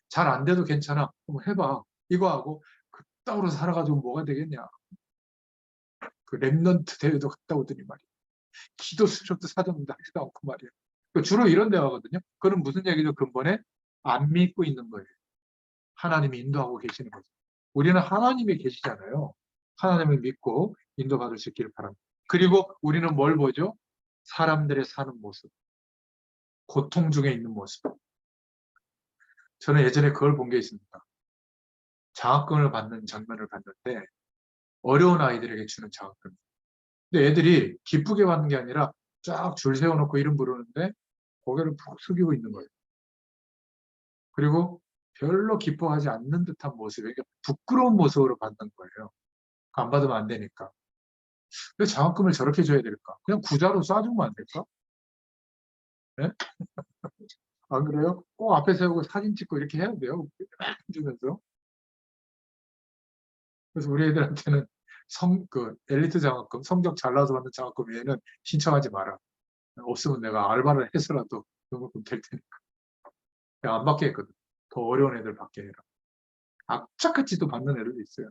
잘 안 돼도 괜찮아. 한번 해봐. 이거 하고 그따구로 살아가지고 뭐가 되겠냐. 그 랩넌트 대회도 갔다 오더니 말이야. 기도 수첩도 사줬는데 하지도 않고 말이야. 주로 이런 대화거든요. 그건 무슨 얘기죠? 근본에 안 믿고 있는 거예요. 하나님이 인도하고 계시는 거죠. 우리는 하나님이 계시잖아요. 하나님을 믿고 인도받을 수 있기를 바랍니다. 그리고 우리는 뭘 보죠? 사람들의 사는 모습. 고통 중에 있는 모습. 저는 예전에 그걸 본 게 있습니다. 장학금을 받는 장면을 봤는데 어려운 아이들에게 주는 장학금. 근데 애들이 기쁘게 받는 게 아니라 쫙 줄 세워놓고 이름 부르는데 고개를 푹 숙이고 있는 거예요. 그리고 별로 기뻐하지 않는 듯한 모습, 그러니까 부끄러운 모습으로 받는 거예요. 안 받으면 안 되니까. 왜 장학금을 저렇게 줘야 될까? 그냥 구자로 쏴주면 안 될까? 네? 안 그래요? 꼭 앞에 세우고 사진 찍고 이렇게 해야 돼요. 주면서. 그래서 우리 애들한테는 엘리트 장학금, 성적 잘 나와서 받는 장학금 외에는 신청하지 마라. 없으면 내가 알바를 해서라도 그만큼 될 테니까. 내가 안 받게 했거든. 더 어려운 애들 받게 해라. 악착같이도 받는 애들도 있어요.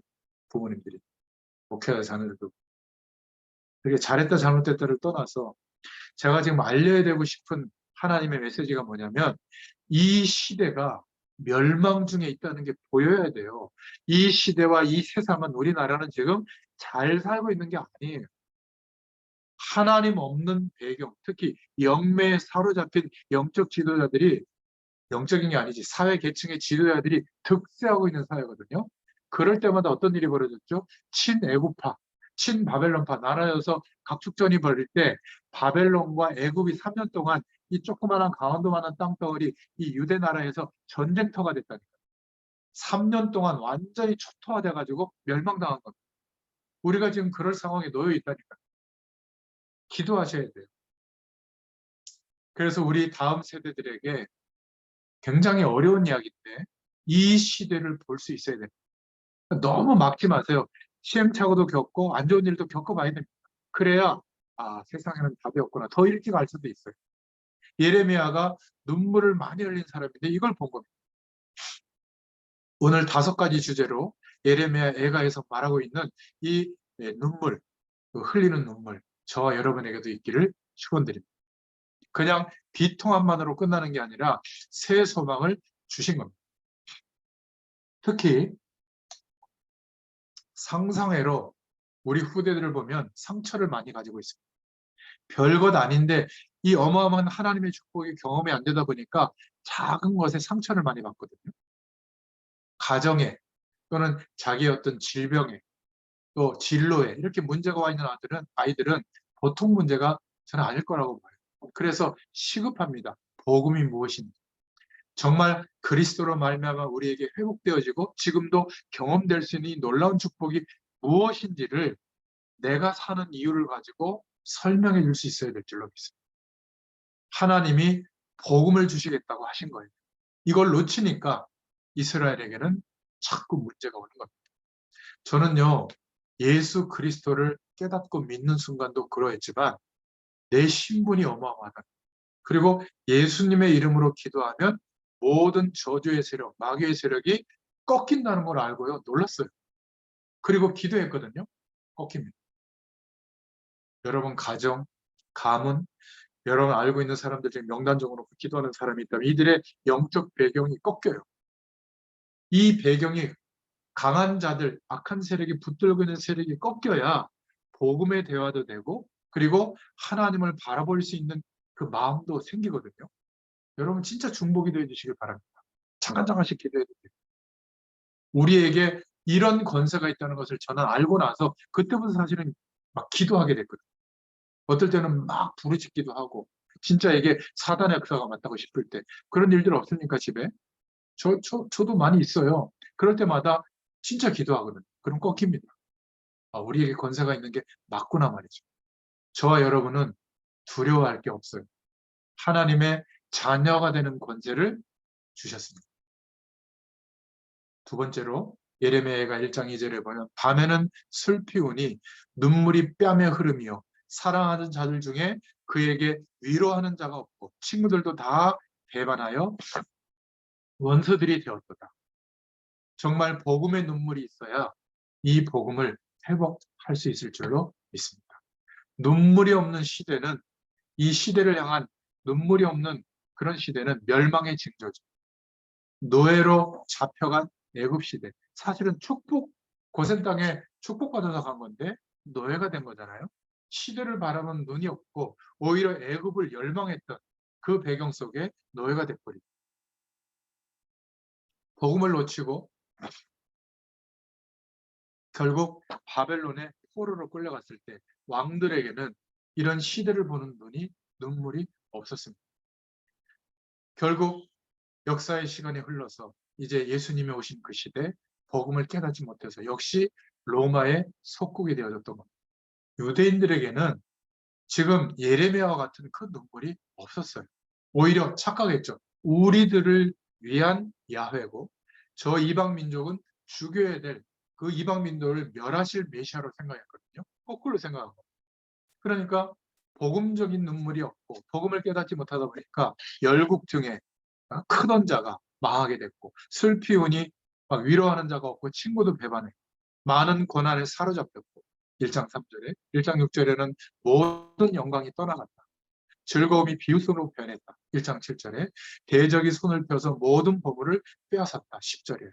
부모님들이. 목회자 자녀들도. 되게 잘했다 잘못됐다를 떠나서 제가 지금 알려야 되고 싶은 하나님의 메시지가 뭐냐면 이 시대가 멸망 중에 있다는 게 보여야 돼요. 이 시대와 이 세상은 우리나라는 지금 잘 살고 있는 게 아니에요. 하나님 없는 배경, 특히 영매에 사로잡힌 영적 지도자들이 영적인 게 아니지 사회 계층의 지도자들이 득세하고 있는 사회거든요. 그럴 때마다 어떤 일이 벌어졌죠? 친애굽파, 친바벨론파 나라여서 각축전이 벌일 때 바벨론과 애굽이 3년 동안 이 조그마한 강원도만한 땅덩어리 이 유대 나라에서 전쟁터가 됐다니까요. 3년 동안 완전히 초토화돼 가지고 멸망당한 겁니다. 우리가 지금 그럴 상황에 놓여 있다니까요. 기도하셔야 돼요. 그래서 우리 다음 세대들에게 굉장히 어려운 이야기인데 이 시대를 볼 수 있어야 돼요. 너무 막지 마세요. 시행착오도 겪고 안 좋은 일도 겪어봐야 됩니다. 그래야 세상에는 답이 없구나. 더 일찍 알 수도 있어요. 예레미야가 눈물을 많이 흘린 사람인데 이걸 본 겁니다. 오늘 5가지 주제로 예레미야 애가에서 말하고 있는 이 눈물, 흘리는 눈물 저와 여러분에게도 있기를 축원드립니다. 그냥 비통함만으로 끝나는 게 아니라 새 소망을 주신 겁니다. 특히 상상외로 우리 후대들을 보면 상처를 많이 가지고 있습니다. 별것 아닌데 이 어마어마한 하나님의 축복이 경험이 안 되다 보니까 작은 것에 상처를 많이 받거든요. 가정에 또는 자기의 어떤 질병에 또 진로에 이렇게 문제가 와 있는 아이들은 보통 문제가 저는 아닐 거라고 봐요. 그래서 시급합니다. 복음이 무엇인지. 정말 그리스도로 말미암아 우리에게 회복되어지고 지금도 경험될 수 있는 이 놀라운 축복이 무엇인지를 내가 사는 이유를 가지고 설명해 줄 수 있어야 될 줄로 믿습니다. 하나님이 복음을 주시겠다고 하신 거예요. 이걸 놓치니까 이스라엘에게는 자꾸 문제가 오는 겁니다. 저는요, 예수 그리스도를 깨닫고 믿는 순간도 그러했지만 내 신분이 어마어마하다. 그리고 예수님의 이름으로 기도하면 모든 저주의 세력, 마귀의 세력이 꺾인다는 걸 알고요. 놀랐어요. 그리고 기도했거든요. 꺾입니다. 여러분 가정, 가문, 여러분 알고 있는 사람들 중에 명단적으로 기도하는 사람이 있다면 이들의 영적 배경이 꺾여요. 이 배경이 강한 자들, 악한 세력이 붙들고 있는 세력이 꺾여야 복음의 대화도 되고 그리고 하나님을 바라볼 수 있는 그 마음도 생기거든요. 여러분 진짜 중보기도해 주시길 바랍니다. 잠깐씩 기도해도 돼요. 우리에게 이런 권세가 있다는 것을 저는 알고 나서 그때부터 사실은 막 기도하게 됐거든요. 어떨 때는 막 부르짖기도 하고 진짜 이게 사단의 역사가 맞다고 싶을 때 그런 일들 없습니까 집에? 저도 많이 있어요. 그럴 때마다 진짜 기도하거든요. 그럼 꺾입니다. 우리에게 권세가 있는 게 맞구나 말이죠. 저와 여러분은 두려워할 게 없어요. 하나님의 자녀가 되는 권세를 주셨습니다. 두 번째로 예레미야가 1장 2절에 보면 밤에는 슬피 우니 눈물이 뺨에 흐르며 사랑하는 자들 중에 그에게 위로하는 자가 없고 친구들도 다 배반하여 원수들이 되었도다. 정말 복음의 눈물이 있어야 이 복음을 회복할 수 있을 줄로 믿습니다. 눈물이 없는 시대는 이 시대를 향한 눈물이 없는 그런 시대는 멸망의 징조죠. 노예로 잡혀간 애굽 시대. 사실은 고센 땅에 축복받아서 간 건데 노예가 된 거잖아요. 시대를 바라보는 눈이 없고 오히려 애굽을 열망했던 그 배경 속에 노예가 돼버리고 복음을 놓치고 결국 바벨론의 포로로 끌려갔을 때 왕들에게는 이런 시대를 보는 눈물이 없었습니다. 결국 역사의 시간이 흘러서 이제 예수님이 오신 그 시대 복음을 깨닫지 못해서 역시 로마의 속국이 되어졌던 겁니다. 유대인들에게는 지금 예레미야와 같은 큰 눈물이 없었어요. 오히려 착각했죠. 우리들을 위한 야훼고 저 이방 민족은 죽여야 될 그 이방 민족을 멸하실 메시아로 생각했거든요. 거꾸로 생각한 거예요. 그러니까 복음적인 눈물이 없고 복음을 깨닫지 못하다 보니까 열국 중에 크던 자가 망하게 됐고 슬피 우니 막 위로하는 자가 없고 친구도 배반해 많은 고난에 사로잡혔고 1장 3절에 1장 6절에는 모든 영광이 떠나갔다. 즐거움이 비웃음으로 변했다. 1장 7절에 대적이 손을 펴서 모든 보물을 빼앗았다. 10절에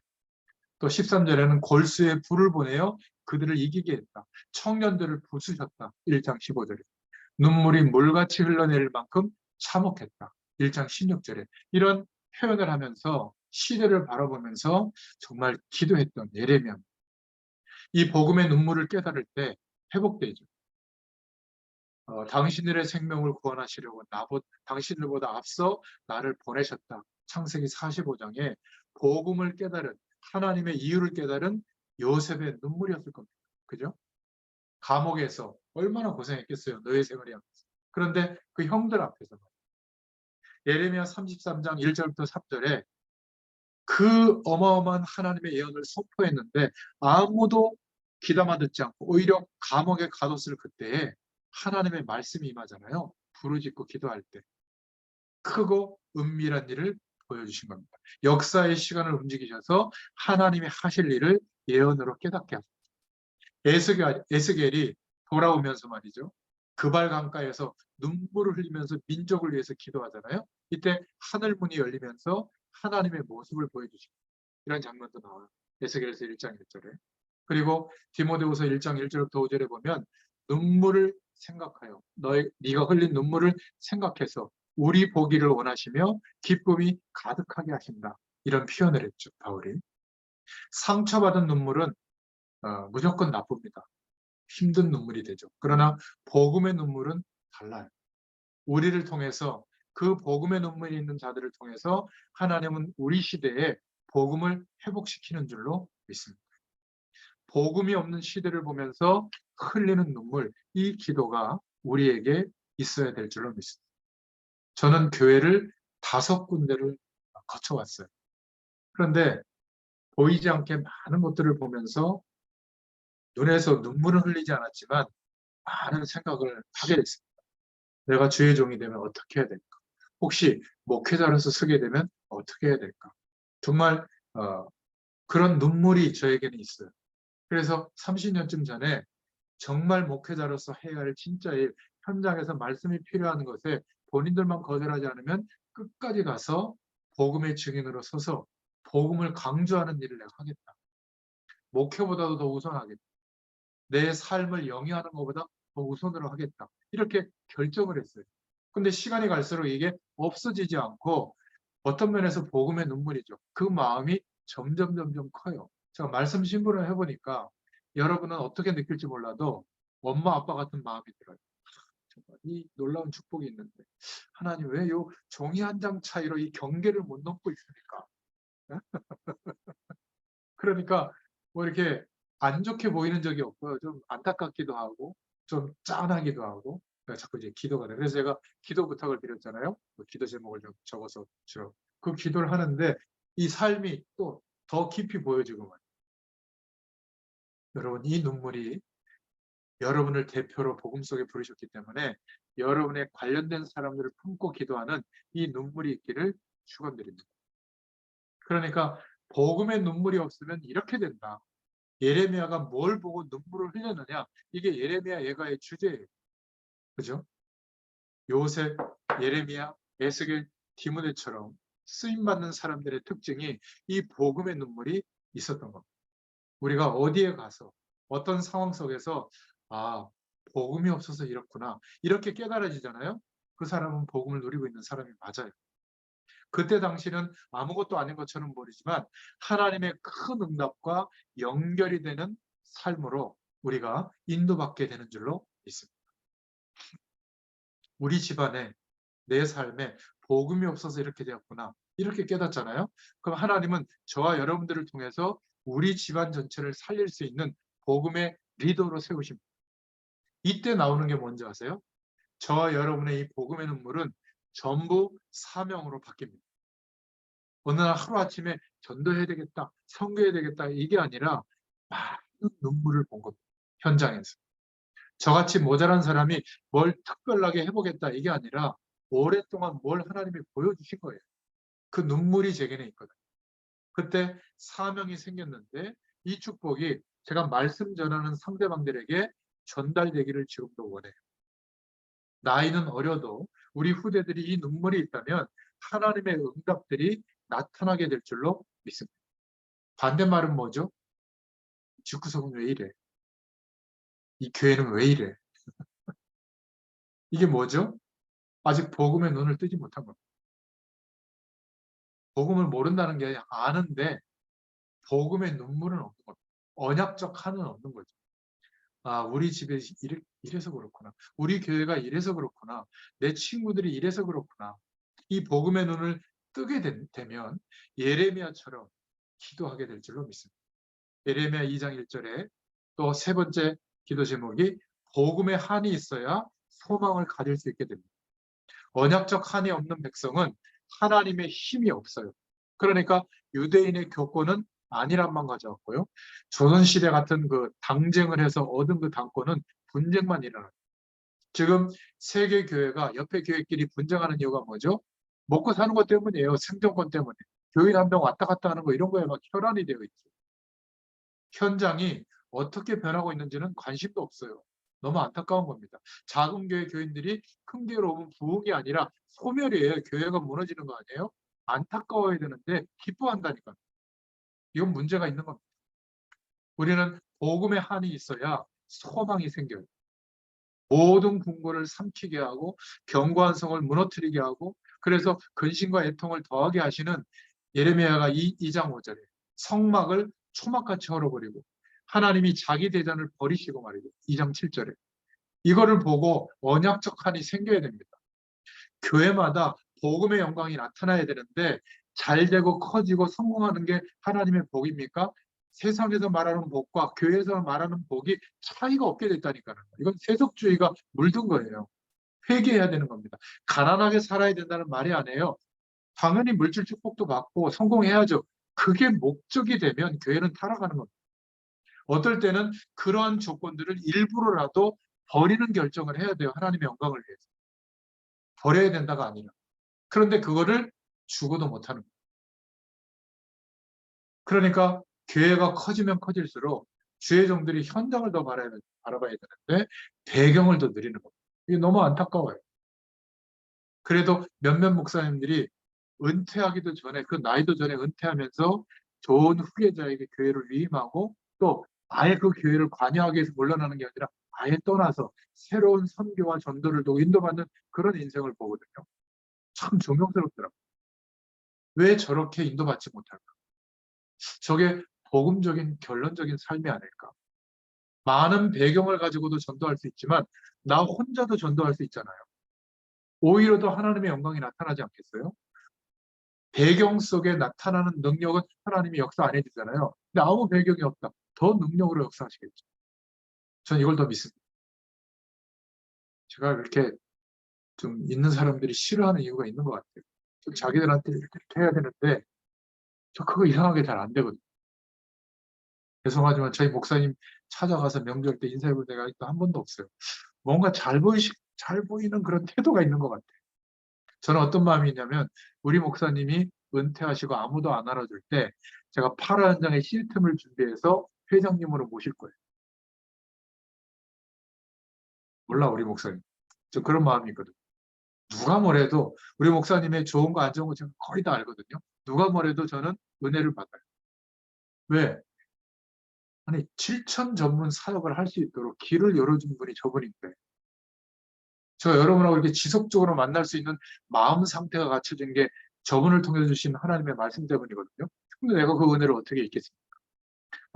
또 13절에는 골수에 불을 보내어 그들을 이기게 했다. 청년들을 부수셨다. 1장 15절에 눈물이 물같이 흘러내릴 만큼 참혹했다. 1장 16절에 이런 표현을 하면서 시대를 바라보면서 정말 기도했던 예레미야. 이 복음의 눈물을 깨달을 때 회복되죠. 당신들의 생명을 구원하시려고 당신들보다 앞서 나를 보내셨다. 창세기 45장에 복음을 깨달은 하나님의 이유를 깨달은 요셉의 눈물이었을 겁니다. 그죠? 감옥에서 얼마나 고생했겠어요. 노예 생활이 하면서. 그런데 그 형들 앞에서 예레미야 33장 1절부터 3절에 그 어마어마한 하나님의 예언을 선포했는데 아무도 귀담아 듣지 않고 오히려 감옥에 가뒀을 그때에 하나님의 말씀이 임하잖아요. 부르짖고 기도할 때 크고 은밀한 일을 보여주신 겁니다. 역사의 시간을 움직이셔서 하나님이 하실 일을 예언으로 깨닫게 하셨습니다. 에스겔이 돌아오면서 말이죠. 그발 강가에서 눈물을 흘리면서 민족을 위해서 기도하잖아요. 이때 하늘문이 열리면서 하나님의 모습을 보여주십니다. 이런 장면도 나와요. 에스겔서 1장 1절에. 그리고 디모데후서 1장 1절부터 5절에 보면 눈물을 생각하여 네가 흘린 눈물을 생각해서 우리 보기를 원하시며 기쁨이 가득하게 하신다. 이런 표현을 했죠. 바울이. 상처받은 눈물은 무조건 나쁩니다. 힘든 눈물이 되죠. 그러나 복음의 눈물은 달라요. 우리를 통해서 그 복음의 눈물이 있는 자들을 통해서 하나님은 우리 시대에 복음을 회복시키는 줄로 믿습니다. 복음이 없는 시대를 보면서 흘리는 눈물, 이 기도가 우리에게 있어야 될 줄로 믿습니다. 저는 교회를 5군데를 거쳐왔어요. 그런데 보이지 않게 많은 것들을 보면서 눈에서 눈물은 흘리지 않았지만 많은 생각을 하게 됐습니다. 내가 주의 종이 되면 어떻게 해야 될까? 혹시 목회자로서 서게 되면 어떻게 해야 될까? 정말 그런 눈물이 저에게는 있어요. 그래서 30년쯤 전에 정말 목회자로서 해야 할 진짜 일, 현장에서 말씀이 필요한 것에 본인들만 거절하지 않으면 끝까지 가서 복음의 증인으로 서서 복음을 강조하는 일을 내가 하겠다. 목회보다도 더 우선하겠다. 내 삶을 영위하는 것보다 더 우선으로 하겠다. 이렇게 결정을 했어요. 근데 시간이 갈수록 이게 없어지지 않고 어떤 면에서 복음의 눈물이죠. 그 마음이 점점 커요. 제가 말씀 신부를 해보니까 여러분은 어떻게 느낄지 몰라도 엄마 아빠 같은 마음이 들어요. 정말 이 놀라운 축복이 있는데 하나님 왜 요 종이 한 장 차이로 이 경계를 못 넘고 있습니까? 그러니까 뭐 이렇게 안 좋게 보이는 적이 없고요. 좀 안타깝기도 하고 좀 짠하기도 하고 자꾸 이제 기도가 돼요. 그래서 제가 기도 부탁을 드렸잖아요. 그 기도 제목을 좀 적어서 주로 그 기도를 하는데 이 삶이 또 더 깊이 보여지고 말이에요. 여러분 이 눈물이 여러분을 대표로 복음 속에 부르셨기 때문에 여러분의 관련된 사람들을 품고 기도하는 이 눈물이 있기를 축원드립니다. 그러니까 복음의 눈물이 없으면 이렇게 된다. 예레미야가 뭘 보고 눈물을 흘렸느냐? 이게 예레미야 예가의 주제예요. 그죠? 요셉, 예레미야, 에스겔, 디모데처럼 쓰임받는 사람들의 특징이 이 복음의 눈물이 있었던 겁니다. 우리가 어디에 가서 어떤 상황 속에서 복음이 없어서 이렇구나 이렇게 깨달아지잖아요. 그 사람은 복음을 누리고 있는 사람이 맞아요. 그때 당시는 아무것도 아닌 것처럼 보이지만 하나님의 큰 응답과 연결이 되는 삶으로 우리가 인도받게 되는 줄로 믿습니다. 우리 집안에 내 삶에 복음이 없어서 이렇게 되었구나. 이렇게 깨닫잖아요. 그럼 하나님은 저와 여러분들을 통해서 우리 집안 전체를 살릴 수 있는 복음의 리더로 세우십니다. 이때 나오는 게 뭔지 아세요? 저와 여러분의 이 복음의 눈물은 전부 사명으로 바뀝니다. 어느 날 하루아침에 전도해야 되겠다, 선교해야 되겠다 이게 아니라 많은 눈물을 본 겁니다. 현장에서. 저같이 모자란 사람이 뭘 특별하게 해보겠다 이게 아니라 오랫동안 뭘 하나님이 보여주신 거예요. 그 눈물이 제게는 있거든요. 그때 사명이 생겼는데 이 축복이 제가 말씀 전하는 상대방들에게 전달되기를 지금도 원해요. 나이는 어려도 우리 후대들이 이 눈물이 있다면 하나님의 응답들이 나타나게 될 줄로 믿습니다. 반대말은 뭐죠? 집구석은 왜 이래? 이 교회는 왜 이래? 이게 뭐죠? 아직 복음의 눈을 뜨지 못한 겁니다. 복음을 모른다는 게 아는데 복음의 눈물은 없는 겁니다. 언약적 한은 없는 거죠. 아, 우리 집에 이래서 그렇구나. 우리 교회가 이래서 그렇구나. 내 친구들이 이래서 그렇구나. 이 복음의 눈을 뜨게 되면 예레미야처럼 기도하게 될 줄로 믿습니다. 예레미야 2장 1절에 또 세 번째 기도 제목이 복음의 한이 있어야 소망을 가질 수 있게 됩니다. 언약적 한이 없는 백성은 하나님의 힘이 없어요. 그러니까 유대인의 교권은 아니란만 가져왔고요. 조선시대 같은 그 당쟁을 해서 얻은 그 당권은 분쟁만 일어나요. 지금 세계 교회가 옆에 교회끼리 분쟁하는 이유가 뭐죠? 먹고 사는 것 때문이에요. 생존권 때문에. 교인 한 명 왔다 갔다 하는 거 이런 거에 막 혈안이 되어 있죠. 현장이 어떻게 변하고 있는지는 관심도 없어요. 너무 안타까운 겁니다. 작은 교회 교인들이 큰 교회로 오면 부흥이 아니라 소멸이에요. 교회가 무너지는 거 아니에요? 안타까워야 되는데 기뻐한다니까. 이건 문제가 있는 겁니다. 우리는 복음의 한이 있어야 소망이 생겨요. 모든 궁궐을 삼키게 하고 견고한 성을 무너뜨리게 하고 그래서 근심과 애통을 더하게 하시는 예레미야가 2장 5절에 성막을 초막같이 헐어버리고 하나님이 자기 대전을 버리시고 말이죠. 2장 7절에 이거를 보고 언약적 한이 생겨야 됩니다. 교회마다 복음의 영광이 나타나야 되는데 잘 되고 커지고 성공하는 게 하나님의 복입니까? 세상에서 말하는 복과 교회에서 말하는 복이 차이가 없게 됐다니까요. 이건 세속주의가 물든 거예요. 회개해야 되는 겁니다. 가난하게 살아야 된다는 말이 아니에요. 당연히 물질 축복도 받고 성공해야죠. 그게 목적이 되면 교회는 타락하는 겁니다. 어떨 때는 그러한 조건들을 일부러라도 버리는 결정을 해야 돼요. 하나님의 영광을 위해서. 버려야 된다가 아니라. 그런데 그거를 죽어도 못하는 거예요. 그러니까 교회가 커지면 커질수록 주의 종들이 현장을 더 바라봐야 되는데 배경을 더 누리는 겁니다. 이게 너무 안타까워요. 그래도 몇몇 목사님들이 은퇴하기도 전에 그 나이도 전에 은퇴하면서 좋은 후계자에게 교회를 위임하고 또 아예 그 교회를 관여하기 위해서 물러나는 게 아니라 아예 떠나서 새로운 선교와 전도를 또 인도받는 그런 인생을 보거든요. 참 존경스럽더라고요. 왜 저렇게 인도받지 못할까? 저게 복음적인 결론적인 삶이 아닐까? 많은 배경을 가지고도 전도할 수 있지만 나 혼자도 전도할 수 있잖아요. 오히려 더 하나님의 영광이 나타나지 않겠어요? 배경 속에 나타나는 능력은 하나님이 역사 안 해주잖아요. 근데 아무 배경이 없다. 더 능력으로 역사하시겠죠. 전 이걸 더 믿습니다. 제가 이렇게 좀 있는 사람들이 싫어하는 이유가 있는 것 같아요. 좀 자기들한테 이렇게 해야 되는데 저 그거 이상하게 잘 안 되거든요. 죄송하지만 저희 목사님 찾아가서 명절 때 인사해 볼 때가 한 번도 없어요. 뭔가 잘 보이는 그런 태도가 있는 것 같아요. 저는 어떤 마음이 있냐면 우리 목사님이 은퇴하시고 아무도 안 알아줄 때 제가 8화1장의 쉴 틈을 준비해서 회장님으로 모실 거예요. 몰라 우리 목사님. 저 그런 마음이 있거든요. 누가 뭐래도 우리 목사님의 좋은 거 안 좋은 거 제가 거의 다 알거든요. 누가 뭐래도 저는 은혜를 받아요. 왜? 아니 7천 전문 사역을 할 수 있도록 길을 열어준 분이 저분인데 저 여러분하고 이렇게 지속적으로 만날 수 있는 마음 상태가 갖춰진 게 저분을 통해 주신 하나님의 말씀 때문이거든요. 근데 내가 그 은혜를 어떻게 잊겠습니까?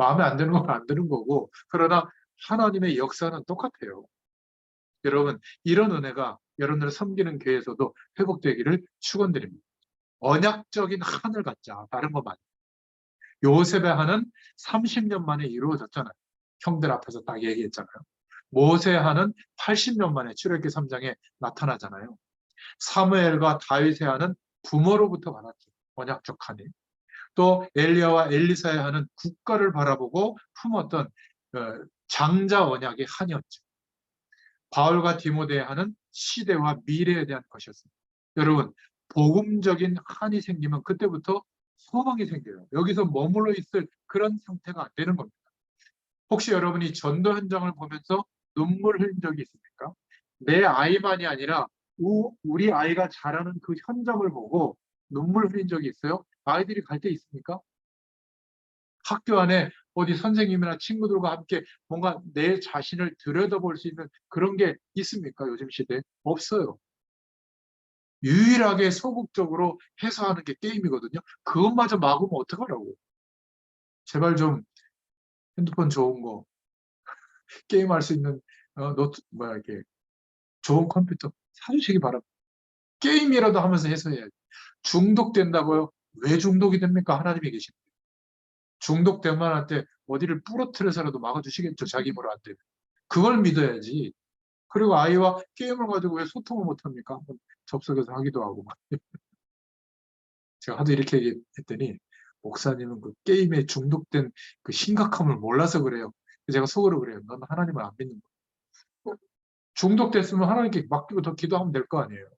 마음에 안 드는 건 안 드는 거고, 그러나 하나님의 역사는 똑같아요. 여러분, 이런 은혜가 여러분들을 섬기는 교회에서도 회복되기를 축원드립니다. 언약적인 한을 갖자. 다른 것만. 요셉의 한은 30년 만에 이루어졌잖아요. 형들 앞에서 딱 얘기했잖아요. 모세의 한은 80년 만에 출애굽기 3장에 나타나잖아요. 사무엘과 다윗의 한은 부모로부터 받았죠. 언약적 한이. 또 엘리야와 엘리사의 한은 국가를 바라보고 품었던 장자 언약의 한이었죠. 바울과 디모데의 한은 시대와 미래에 대한 것이었습니다. 여러분, 복음적인 한이 생기면 그때부터 소망이 생겨요. 여기서 머물러 있을 그런 상태가 안 되는 겁니다. 혹시 여러분이 전도 현장을 보면서 눈물 흘린 적이 있습니까? 내 아이만이 아니라 우리 아이가 자라는 그 현장을 보고 눈물 흘린 적이 있어요? 아이들이 갈 때 있습니까? 학교 안에 어디 선생님이나 친구들과 함께 뭔가 내 자신을 들여다볼 수 있는 그런 게 있습니까? 요즘 시대에? 없어요. 유일하게 소극적으로 해소하는 게 게임이거든요. 그것마저 막으면 어떡하라고. 제발 좀 핸드폰 좋은 거, 게임할 수 있는 이렇게 좋은 컴퓨터 사주시기 바랍니다. 게임이라도 하면서 해소해야지. 중독된다고요? 왜 중독이 됩니까? 하나님이 계십니다. 중독될 만할 때 어디를 부러뜨려서라도 막아주시겠죠. 자기 힘으로 안 되면. 그걸 믿어야지. 그리고 아이와 게임을 가지고 왜 소통을 못합니까? 한번 접속해서 하기도 하고. 제가 하도 이렇게 얘기했더니 목사님은 그 게임에 중독된 그 심각함을 몰라서 그래요. 제가 속으로 그래요. 넌 하나님을 안 믿는 거야. 중독됐으면 하나님께 맡기고 더 기도하면 될 거 아니에요.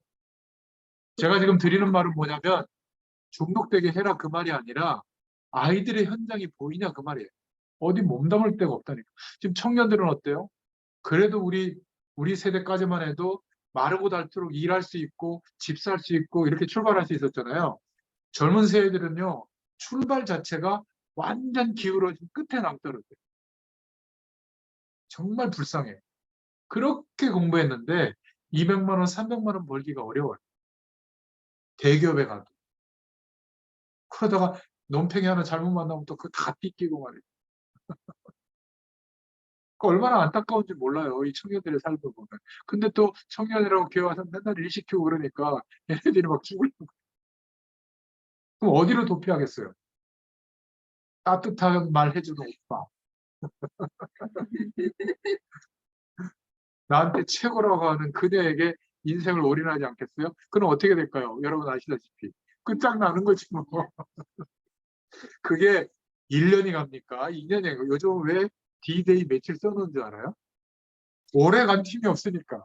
제가 지금 드리는 말은 뭐냐면 중독되게 해라 그 말이 아니라 아이들의 현장이 보이냐 그 말이에요. 어디 몸담을 데가 없다니까. 지금 청년들은 어때요? 그래도 우리 세대까지만 해도 마르고 닳도록 일할 수 있고 집 살 수 있고 이렇게 출발할 수 있었잖아요. 젊은 세대들은요. 출발 자체가 완전 기울어진 끝에 낭떠러져요. 정말 불쌍해. 그렇게 공부했는데 200만 원, 300만 원 벌기가 어려워요. 대기업에 가도. 그러다가 논팽이 하나 잘못 만나면 또 그거 다 삐끼고 말이에요. 그 얼마나 안타까운지 몰라요. 이 청년들의 삶을 보면. 근데 또 청년이라고 교회 와서 맨날 일 시키고 그러니까 얘네들이 막 죽으려고. 그럼 어디로 도피하겠어요? 따뜻한 말 해주는 오빠. 나한테 최고라고 하는 그녀에게 인생을 올인하지 않겠어요? 그럼 어떻게 될까요? 여러분 아시다시피. 끝장나는 거지 뭐. 그게 1년이 갑니까? 2년이 가고 요즘 왜 D-Day 며칠 써놓은 줄 알아요? 오래 간 팀이 없으니까.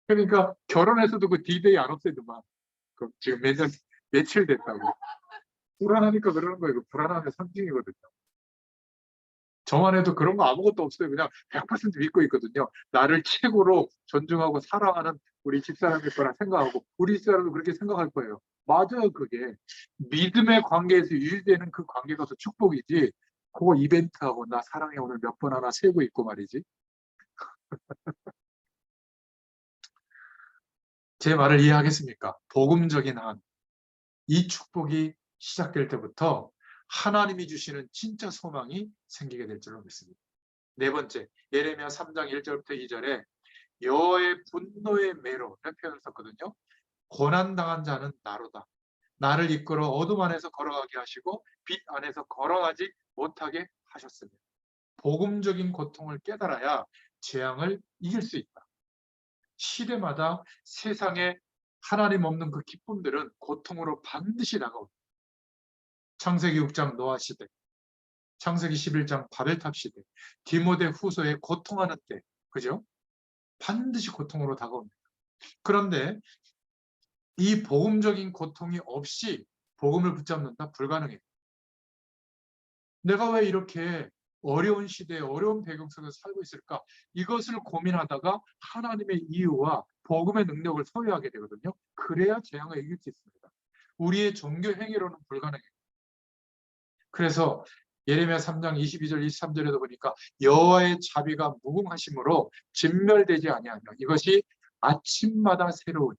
그러니까 결혼해서도 그 D-Day 안 없애더만. 그 지금 며칠 됐다고. 불안하니까 그러는 거예요. 그 불안함의 상징이거든요. 저만 해도 그런 거 아무것도 없어요. 그냥 100% 믿고 있거든요. 나를 최고로 존중하고 사랑하는 우리 집사람일 거라 생각하고 우리 집사람도 그렇게 생각할 거예요. 맞아요. 그게 믿음의 관계에서 유지되는 그 관계가 더 축복이지. 그거 이벤트하고 나 사랑해 오늘 몇 번 하나 세고 있고 말이지. 제 말을 이해하겠습니까? 복음적인 한. 이 축복이 시작될 때부터 하나님이 주시는 진짜 소망이 생기게 될 줄로 믿습니다. 네 번째, 예레미야 3장 1절부터 2절에 여호와의 분노의 매로 이런 표현을 썼거든요. 고난당한 자는 나로다. 나를 이끌어 어둠 안에서 걸어가게 하시고 빛 안에서 걸어가지 못하게 하셨습니다. 복음적인 고통을 깨달아야 재앙을 이길 수 있다. 시대마다 세상에 하나님 없는 그 기쁨들은 고통으로 반드시 다가옵니다. 창세기 6장 노아 시대, 창세기 11장 바벨탑 시대, 디모데 후서의 고통하는 때, 그죠? 반드시 고통으로 다가옵니다. 그런데 이 복음적인 고통이 없이 복음을 붙잡는다? 불가능해요. 내가 왜 이렇게 어려운 시대에 어려운 배경 속에서 살고 있을까? 이것을 고민하다가 하나님의 이유와 복음의 능력을 소유하게 되거든요. 그래야 재앙을 이길 수 있습니다. 우리의 종교 행위로는 불가능해요. 그래서 예레미야 3장 22절 23절에도 보니까 여호와의 자비가 무궁하심으로 진멸되지 아니하며 이것이 아침마다 새로운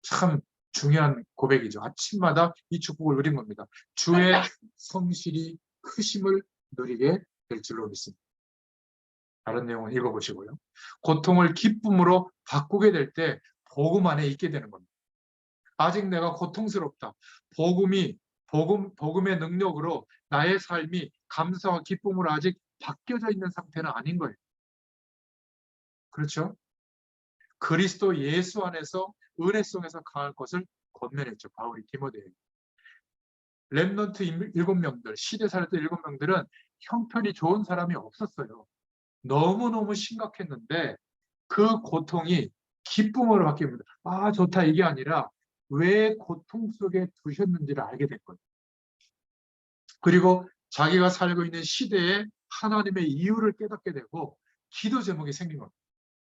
참 중요한 고백이죠. 아침마다 이 축복을 누린 겁니다. 주의 성실이 크심을 누리게 될 줄로 믿습니다. 다른 내용은 읽어보시고요. 고통을 기쁨으로 바꾸게 될 때 복음 안에 있게 되는 겁니다. 아직 내가 고통스럽다. 복음의 능력으로 나의 삶이 감사와 기쁨으로 아직 바뀌어져 있는 상태는 아닌 거예요. 그렇죠? 그리스도 예수 안에서 은혜 속에서 강할 것을 권면했죠. 바울이 디모데에게. 렘넌트 7명들, 시대 살았던 7명들은 형편이 좋은 사람이 없었어요. 너무너무 심각했는데 그 고통이 기쁨으로 바뀝니다. 아, 좋다 이게 아니라 왜 고통 속에 두셨는지를 알게 된 거예요. 그리고 자기가 살고 있는 시대에 하나님의 이유를 깨닫게 되고 기도 제목이 생긴 겁니다.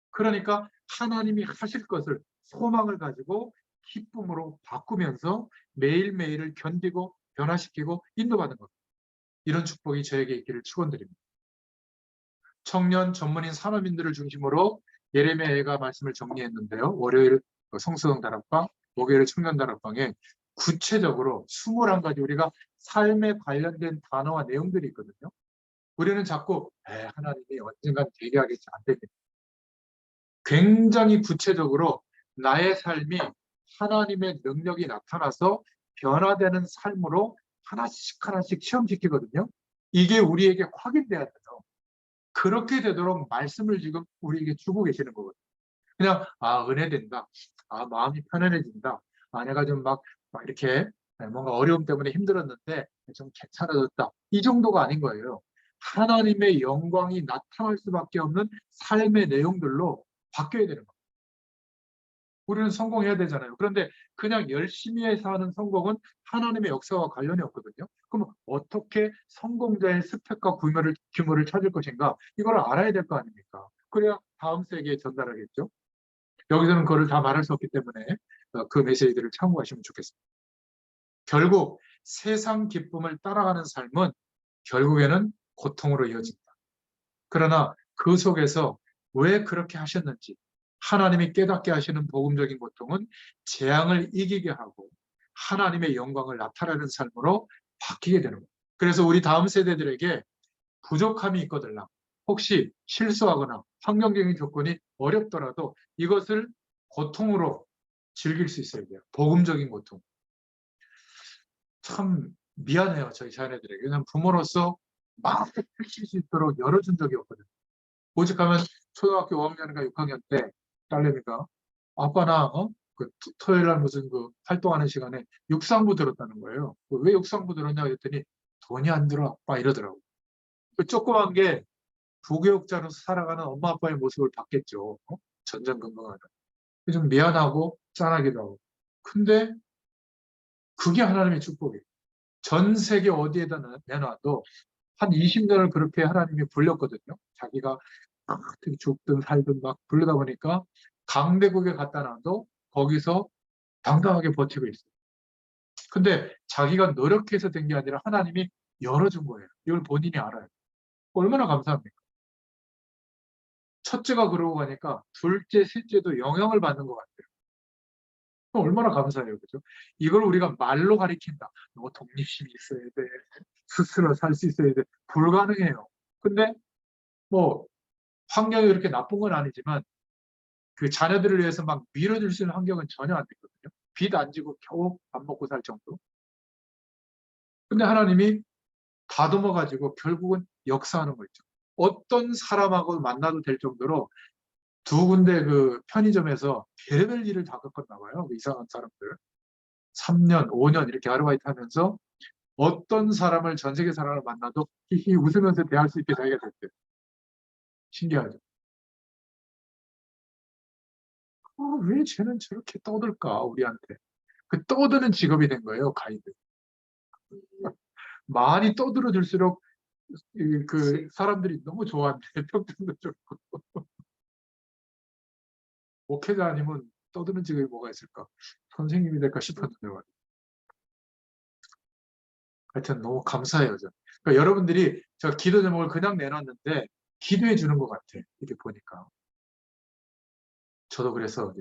그러니까 하나님이 하실 것을 소망을 가지고 기쁨으로 바꾸면서 매일매일을 견디고 변화시키고 인도받는 겁니다. 이런 축복이 저에게 있기를 축원드립니다. 청년 전문인 산업인들을 중심으로 예레미야가 말씀을 정리했는데요. 월요일 성수동 다락방, 목요일 청년 다락방에 구체적으로 21가지 우리가 삶에 관련된 단어와 내용들이 있거든요. 우리는 자꾸 하나님이 언젠간 되게 하겠지, 안 되겠지. 굉장히 구체적으로 나의 삶이 하나님의 능력이 나타나서 변화되는 삶으로 하나씩 하나씩 시험시키거든요. 이게 우리에게 확인돼야 돼요. 그렇게 되도록 말씀을 지금 우리에게 주고 계시는 거거든요. 그냥 은혜 된다. 마음이 편안해진다. 내가 좀 막 이렇게 뭔가 어려움 때문에 힘들었는데 좀 괜찮아졌다. 이 정도가 아닌 거예요. 하나님의 영광이 나타날 수밖에 없는 삶의 내용들로 바뀌어야 되는 거예요. 우리는 성공해야 되잖아요. 그런데 그냥 열심히 해서 하는 성공은 하나님의 역사와 관련이 없거든요. 그럼 어떻게 성공자의 스펙과 규모를 찾을 것인가? 이걸 알아야 될 거 아닙니까? 그래야 다음 세계에 전달하겠죠. 여기서는 그거를 다 말할 수 없기 때문에 그 메시지들을 참고하시면 좋겠습니다. 결국 세상 기쁨을 따라가는 삶은 결국에는 고통으로 이어진다. 그러나 그 속에서 왜 그렇게 하셨는지 하나님이 깨닫게 하시는 복음적인 고통은 재앙을 이기게 하고 하나님의 영광을 나타내는 삶으로 바뀌게 되는 거예요. 그래서 우리 다음 세대들에게 부족함이 있거든요. 혹시 실수하거나 환경적인 조건이 어렵더라도 이것을 고통으로 즐길 수 있어야 돼요. 복음적인 고통. 참 미안해요. 저희 자녀들에게. 왜냐하면 부모로서 마음에 펼칠 수 있도록 열어준 적이 없거든요. 오직하면 초등학교 5학년인가 6학년 때 딸내미가 아빠 나 토요일 날 무슨 그 활동하는 시간에 육상부 들었다는 거예요. 왜 육상부 들었냐 그랬더니 돈이 안 들어 아빠 이러더라고요. 그 조그만 게 부교육자로서 살아가는 엄마 아빠의 모습을 봤겠죠. 전전긍긍하는. 좀 미안하고 짠하기도 하고. 근데 그게 하나님의 축복이에요. 전 세계 어디에다 내놔도 한 20년을 그렇게 하나님이 불렸거든요. 자기가 죽든 살든 막 부르다 보니까 강대국에 갖다 놔도 거기서 당당하게 버티고 있어요. 근데 자기가 노력해서 된 게 아니라 하나님이 열어준 거예요. 이걸 본인이 알아요. 얼마나 감사합니까? 첫째가 그러고 가니까 둘째, 셋째도 영향을 받는 것 같아요. 얼마나 감사해요. 그죠? 이걸 우리가 말로 가리킨다. 너 독립심이 있어야 돼. 스스로 살 수 있어야 돼. 불가능해요. 근데 뭐 환경이 그렇게 나쁜 건 아니지만 그 자녀들을 위해서 막 밀어줄 수 있는 환경은 전혀 안 됐거든요. 빚 안 지고 겨우 밥 먹고 살 정도. 근데 하나님이 다듬어가지고 결국은 역사하는 거 있죠. 어떤 사람하고 만나도 될 정도로 두 군데 그 편의점에서 별의별 일을 다 겪었나 봐요. 그 이상한 사람들. 3년, 5년 이렇게 아르바이트 하면서 어떤 사람을 전 세계 사람을 만나도 히히 웃으면서 대할 수 있게 자기가 됐대요. 신기하죠. 왜 쟤는 저렇게 떠들까 우리한테. 그 떠드는 직업이 된 거예요. 가이드. 많이 떠들어줄수록 그 사람들이 너무 좋아한대. 평점도 좋고. 목회자 아니면 떠드는 직업이 뭐가 있을까? 선생님이 될까 싶었는데 말이에요. 하여튼 너무 감사해요. 그러니까 여러분들이 저 기도 제목을 그냥 내놨는데 기도해 주는 것 같아. 이렇게 보니까. 저도 그래서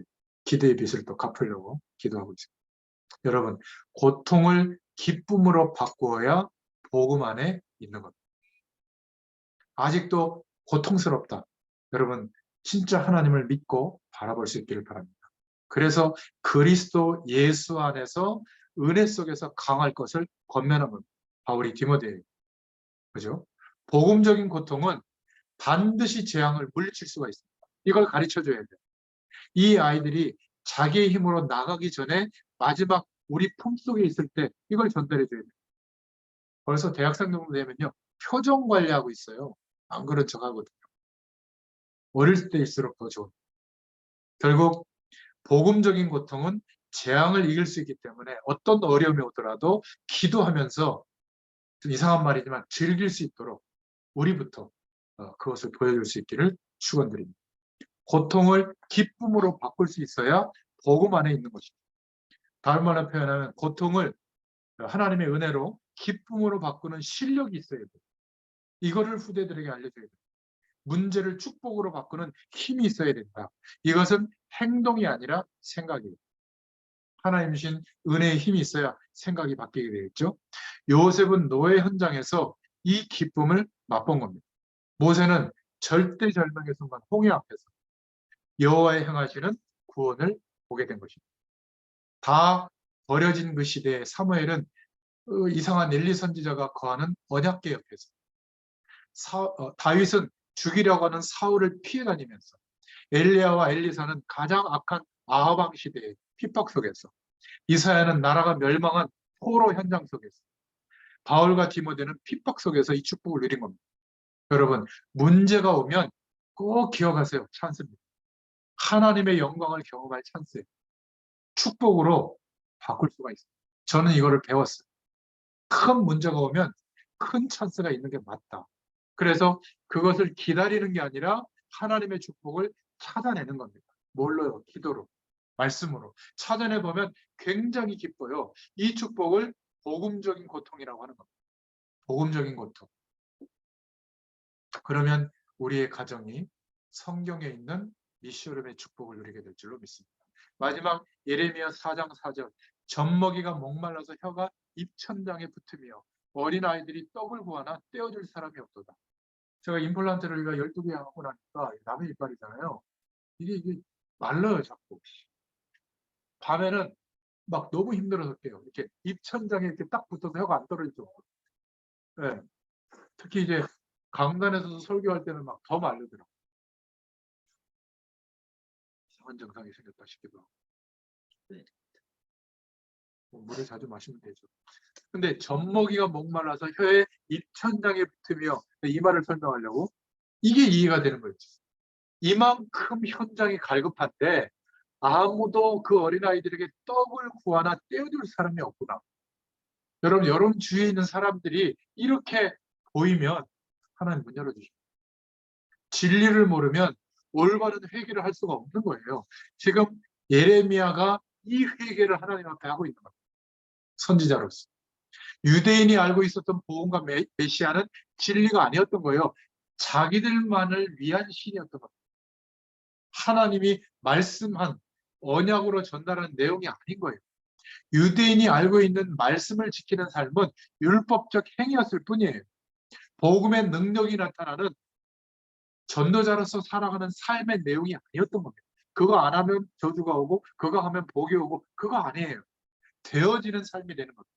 기도의 빚을 또 갚으려고 기도하고 있습니다. 여러분, 고통을 기쁨으로 바꾸어야 복음 안에 있는 겁니다. 아직도 고통스럽다. 여러분 진짜 하나님을 믿고 바라볼 수 있기를 바랍니다. 그래서 그리스도 예수 안에서 은혜 속에서 강할 것을 권면하는 바울이 디모데에게. 그죠? 복음적인 고통은 반드시 재앙을 물리칠 수가 있습니다. 이걸 가르쳐 줘야 돼요. 이 아이들이 자기의 힘으로 나가기 전에 마지막 우리 품속에 있을 때 이걸 전달해 줘야 돼요. 벌써 대학생 정도 되면요. 표정 관리하고 있어요. 안 그런 척 하거든요. 어릴 때일수록 더 좋은. 결국 복음적인 고통은 재앙을 이길 수 있기 때문에 어떤 어려움이 오더라도 기도하면서 좀 이상한 말이지만 즐길 수 있도록 우리부터 그것을 보여줄 수 있기를 축원드립니다. 고통을 기쁨으로 바꿀 수 있어야 복음 안에 있는 것입니다. 다른 말로 표현하면 고통을 하나님의 은혜로 기쁨으로 바꾸는 실력이 있어야 돼요. 이거를 후대들에게 알려줘야 돼요. 문제를 축복으로 바꾸는 힘이 있어야 된다. 이것은 행동이 아니라 생각이에요. 하나님 주신 은혜의 힘이 있어야 생각이 바뀌게 되겠죠. 요셉은 노예 현장에서 이 기쁨을 맛본 겁니다. 모세는 절대절명의 순간 홍해 앞에서 여호와의 행하시는 구원을 보게 된 것입니다. 다 버려진 그 시대에 사무엘은 이상한 엘리 선지자가 거하는 언약궤 옆에서 다윗은 죽이려고 하는 사울을 피해 다니면서 엘리야와 엘리사는 가장 악한 아합 왕 시대의 핍박 속에서 이사야는 나라가 멸망한 포로 현장 속에서 바울과 디모데는 핍박 속에서 이 축복을 누린 겁니다. 여러분 문제가 오면 꼭 기억하세요. 찬스입니다. 하나님의 영광을 경험할 찬스예요. 축복으로 바꿀 수가 있어요. 저는 이거를 배웠어요. 큰 문제가 오면 큰 찬스가 있는 게 맞다. 그래서 그것을 기다리는 게 아니라 하나님의 축복을 찾아내는 겁니다. 뭘로요? 기도로, 말씀으로. 찾아내보면 굉장히 기뻐요. 이 축복을 복음적인 고통이라고 하는 겁니다. 복음적인 고통. 그러면 우리의 가정이 성경에 있는 미슈름의 축복을 누리게 될 줄로 믿습니다. 마지막 예레미야 4장 4절 젖먹이가 목말라서 혀가 입천장에 붙으며 어린아이들이 떡을 구하나 떼어줄 사람이 없도다. 제가 임플란트를 12개 하고 나니까 남의 이빨이잖아요. 이게 말라요 자꾸. 밤에는 막 너무 힘들어서 깨요. 이렇게 입천장에 이렇게 딱 붙어서 혀가 안 떨어지죠. 네. 특히 이제 강단에서도 설교할 때는 막 더 마르더라고요. 이상한 증상이 생겼다 싶기도 하고. 물을 자주 마시면 되죠. 근데 젖먹이가 목말라서 혀에 입천장에 붙으며 이 말을 설명하려고 이게 이해가 되는 거죠. 이만큼 현장이 갈급한데 아무도 그 어린아이들에게 떡을 구하나 떼어줄 사람이 없구나. 여러분 주위에 있는 사람들이 이렇게 보이면 하나님 문 열어주십니다. 진리를 모르면 올바른 회개를 할 수가 없는 거예요. 지금 예레미야가 이 회개를 하나님 앞에 하고 있는 겁니다. 선지자로서. 유대인이 알고 있었던 복음과 메시아는 진리가 아니었던 거예요. 자기들만을 위한 신이었던 겁니다. 하나님이 말씀한 언약으로 전달하는 내용이 아닌 거예요. 유대인이 알고 있는 말씀을 지키는 삶은 율법적 행위였을 뿐이에요. 복음의 능력이 나타나는 전도자로서 살아가는 삶의 내용이 아니었던 겁니다. 그거 안 하면 저주가 오고 그거 하면 복이 오고 그거 아니에요. 되어지는 삶이 되는 겁니다.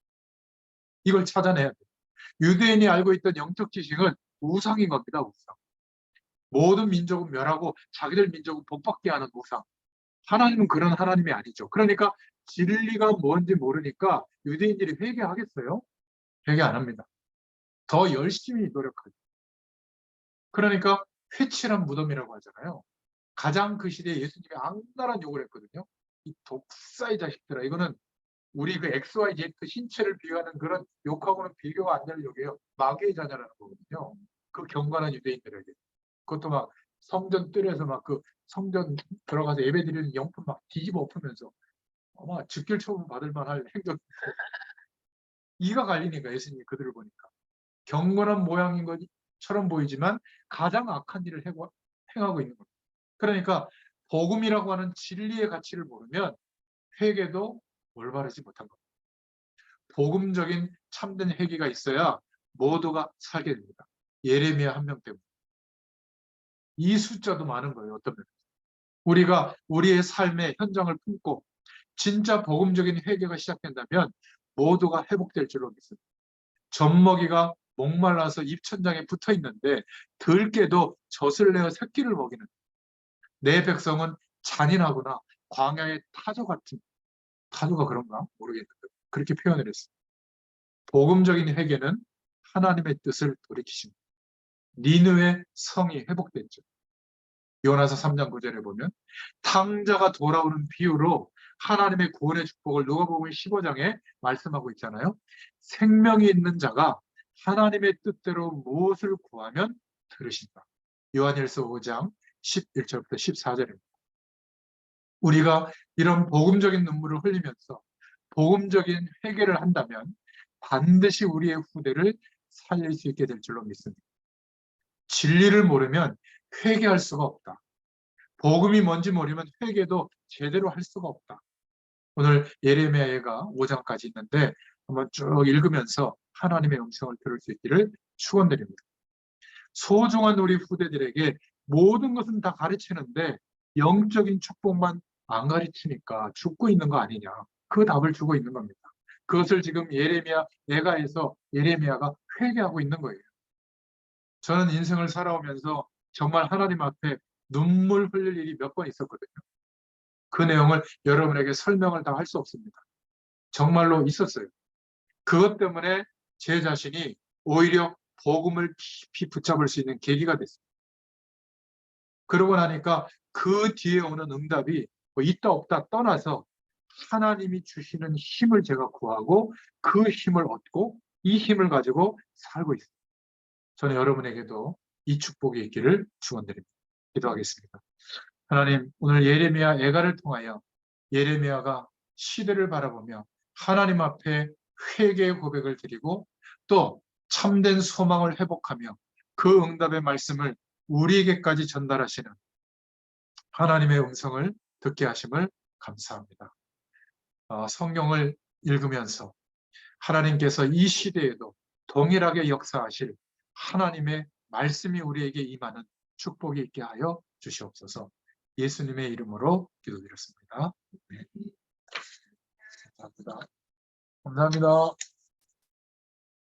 이걸 찾아내야 돼요. 유대인이 알고 있던 영적 지식은 우상인 겁니다. 우상. 모든 민족은 멸하고 자기들 민족은 복받게 하는 우상. 하나님은 그런 하나님이 아니죠. 그러니까 진리가 뭔지 모르니까 유대인들이 회개하겠어요? 회개 안 합니다. 더 열심히 노력하죠. 그러니까 회칠한 무덤이라고 하잖아요. 가장 그 시대에 예수님이 악랄한 욕을 했거든요. 이 독사의 자식들아. 이거는 우리 그 XYZ 신체를 비유하는 그런 욕하고는 비교가 안 될 욕이에요. 마귀의 자녀라는 거거든요. 그 경건한 유대인들에게. 그것도 막 성전 뜰에서 막 그 성전 들어가서 예배 드리는 영품 막 뒤집어 엎으면서 아마 즉결 처분 받을 만할 행동. 이가 갈리니까 예수님이 그들을 보니까 경건한 모양인 것처럼 보이지만 가장 악한 일을 행하고 있는 겁니다. 그러니까 복음이라고 하는 진리의 가치를 모르면 회개도 올바르지 못한 겁니다. 복음적인 참된 회개가 있어야 모두가 살게 됩니다. 예레미야 한 명 때문에. 이 숫자도 많은 거예요. 어떤 면에서. 우리가 우리의 삶의 현장을 품고 진짜 복음적인 회개가 시작된다면 모두가 회복될 줄로 믿습니다. 젖먹이가 목말라서 입천장에 붙어 있는데 들깨도 젖을 내어 새끼를 먹이는 내 백성은 잔인하구나. 광야의 타조 같은, 타조가 그런가 모르겠는데 그렇게 표현을 했어요. 복음적인 회개는 하나님의 뜻을 돌이키십니다. 니느웨 성이 회복됐죠. 요나서 3장 9절에 보면 탕자가 돌아오는 비유로 하나님의 구원의 축복을 누가복음 15장에 말씀하고 있잖아요. 생명이 있는 자가 하나님의 뜻대로 무엇을 구하면 들으신다. 요한일서 5장 11절부터 14절입니다. 우리가 이런 복음적인 눈물을 흘리면서 복음적인 회개를 한다면 반드시 우리의 후대를 살릴 수 있게 될 줄로 믿습니다. 진리를 모르면 회개할 수가 없다. 복음이 뭔지 모르면 회개도 제대로 할 수가 없다. 오늘 예레미야가 5장까지 있는데 한번 쭉 읽으면서 하나님의 음성을 들을 수 있기를 축원드립니다. 소중한 우리 후대들에게 모든 것은 다 가르치는데 영적인 축복만 안 가르치니까 죽고 있는 거 아니냐. 그 답을 주고 있는 겁니다. 그것을 지금 예레미야 애가에서 예레미야가 회개하고 있는 거예요. 저는 인생을 살아오면서 정말 하나님 앞에 눈물 흘릴 일이 몇 번 있었거든요. 그 내용을 여러분에게 설명을 다 할 수 없습니다. 정말로 있었어요. 그것 때문에 제 자신이 오히려 복음을 깊이 붙잡을 수 있는 계기가 됐어요. 그러고 나니까 그 뒤에 오는 응답이 뭐 있다 없다 떠나서 하나님이 주시는 힘을 제가 구하고 그 힘을 얻고 이 힘을 가지고 살고 있어요. 저는 여러분에게도 이 축복이 있기를 축원드립니다. 기도하겠습니다. 하나님, 오늘 예레미야 애가를 통하여 예레미야가 시대를 바라보며 하나님 앞에 회개의 고백을 드리고 또 참된 소망을 회복하며 그 응답의 말씀을 우리에게까지 전달하시는 하나님의 음성을 듣게 하심을 감사합니다. 성경을 읽으면서 하나님께서 이 시대에도 동일하게 역사하실 하나님의 말씀이 우리에게 임하는 축복이 있게 하여 주시옵소서. 예수님의 이름으로 기도드렸습니다. 네. 감사합니다. 감사합니다.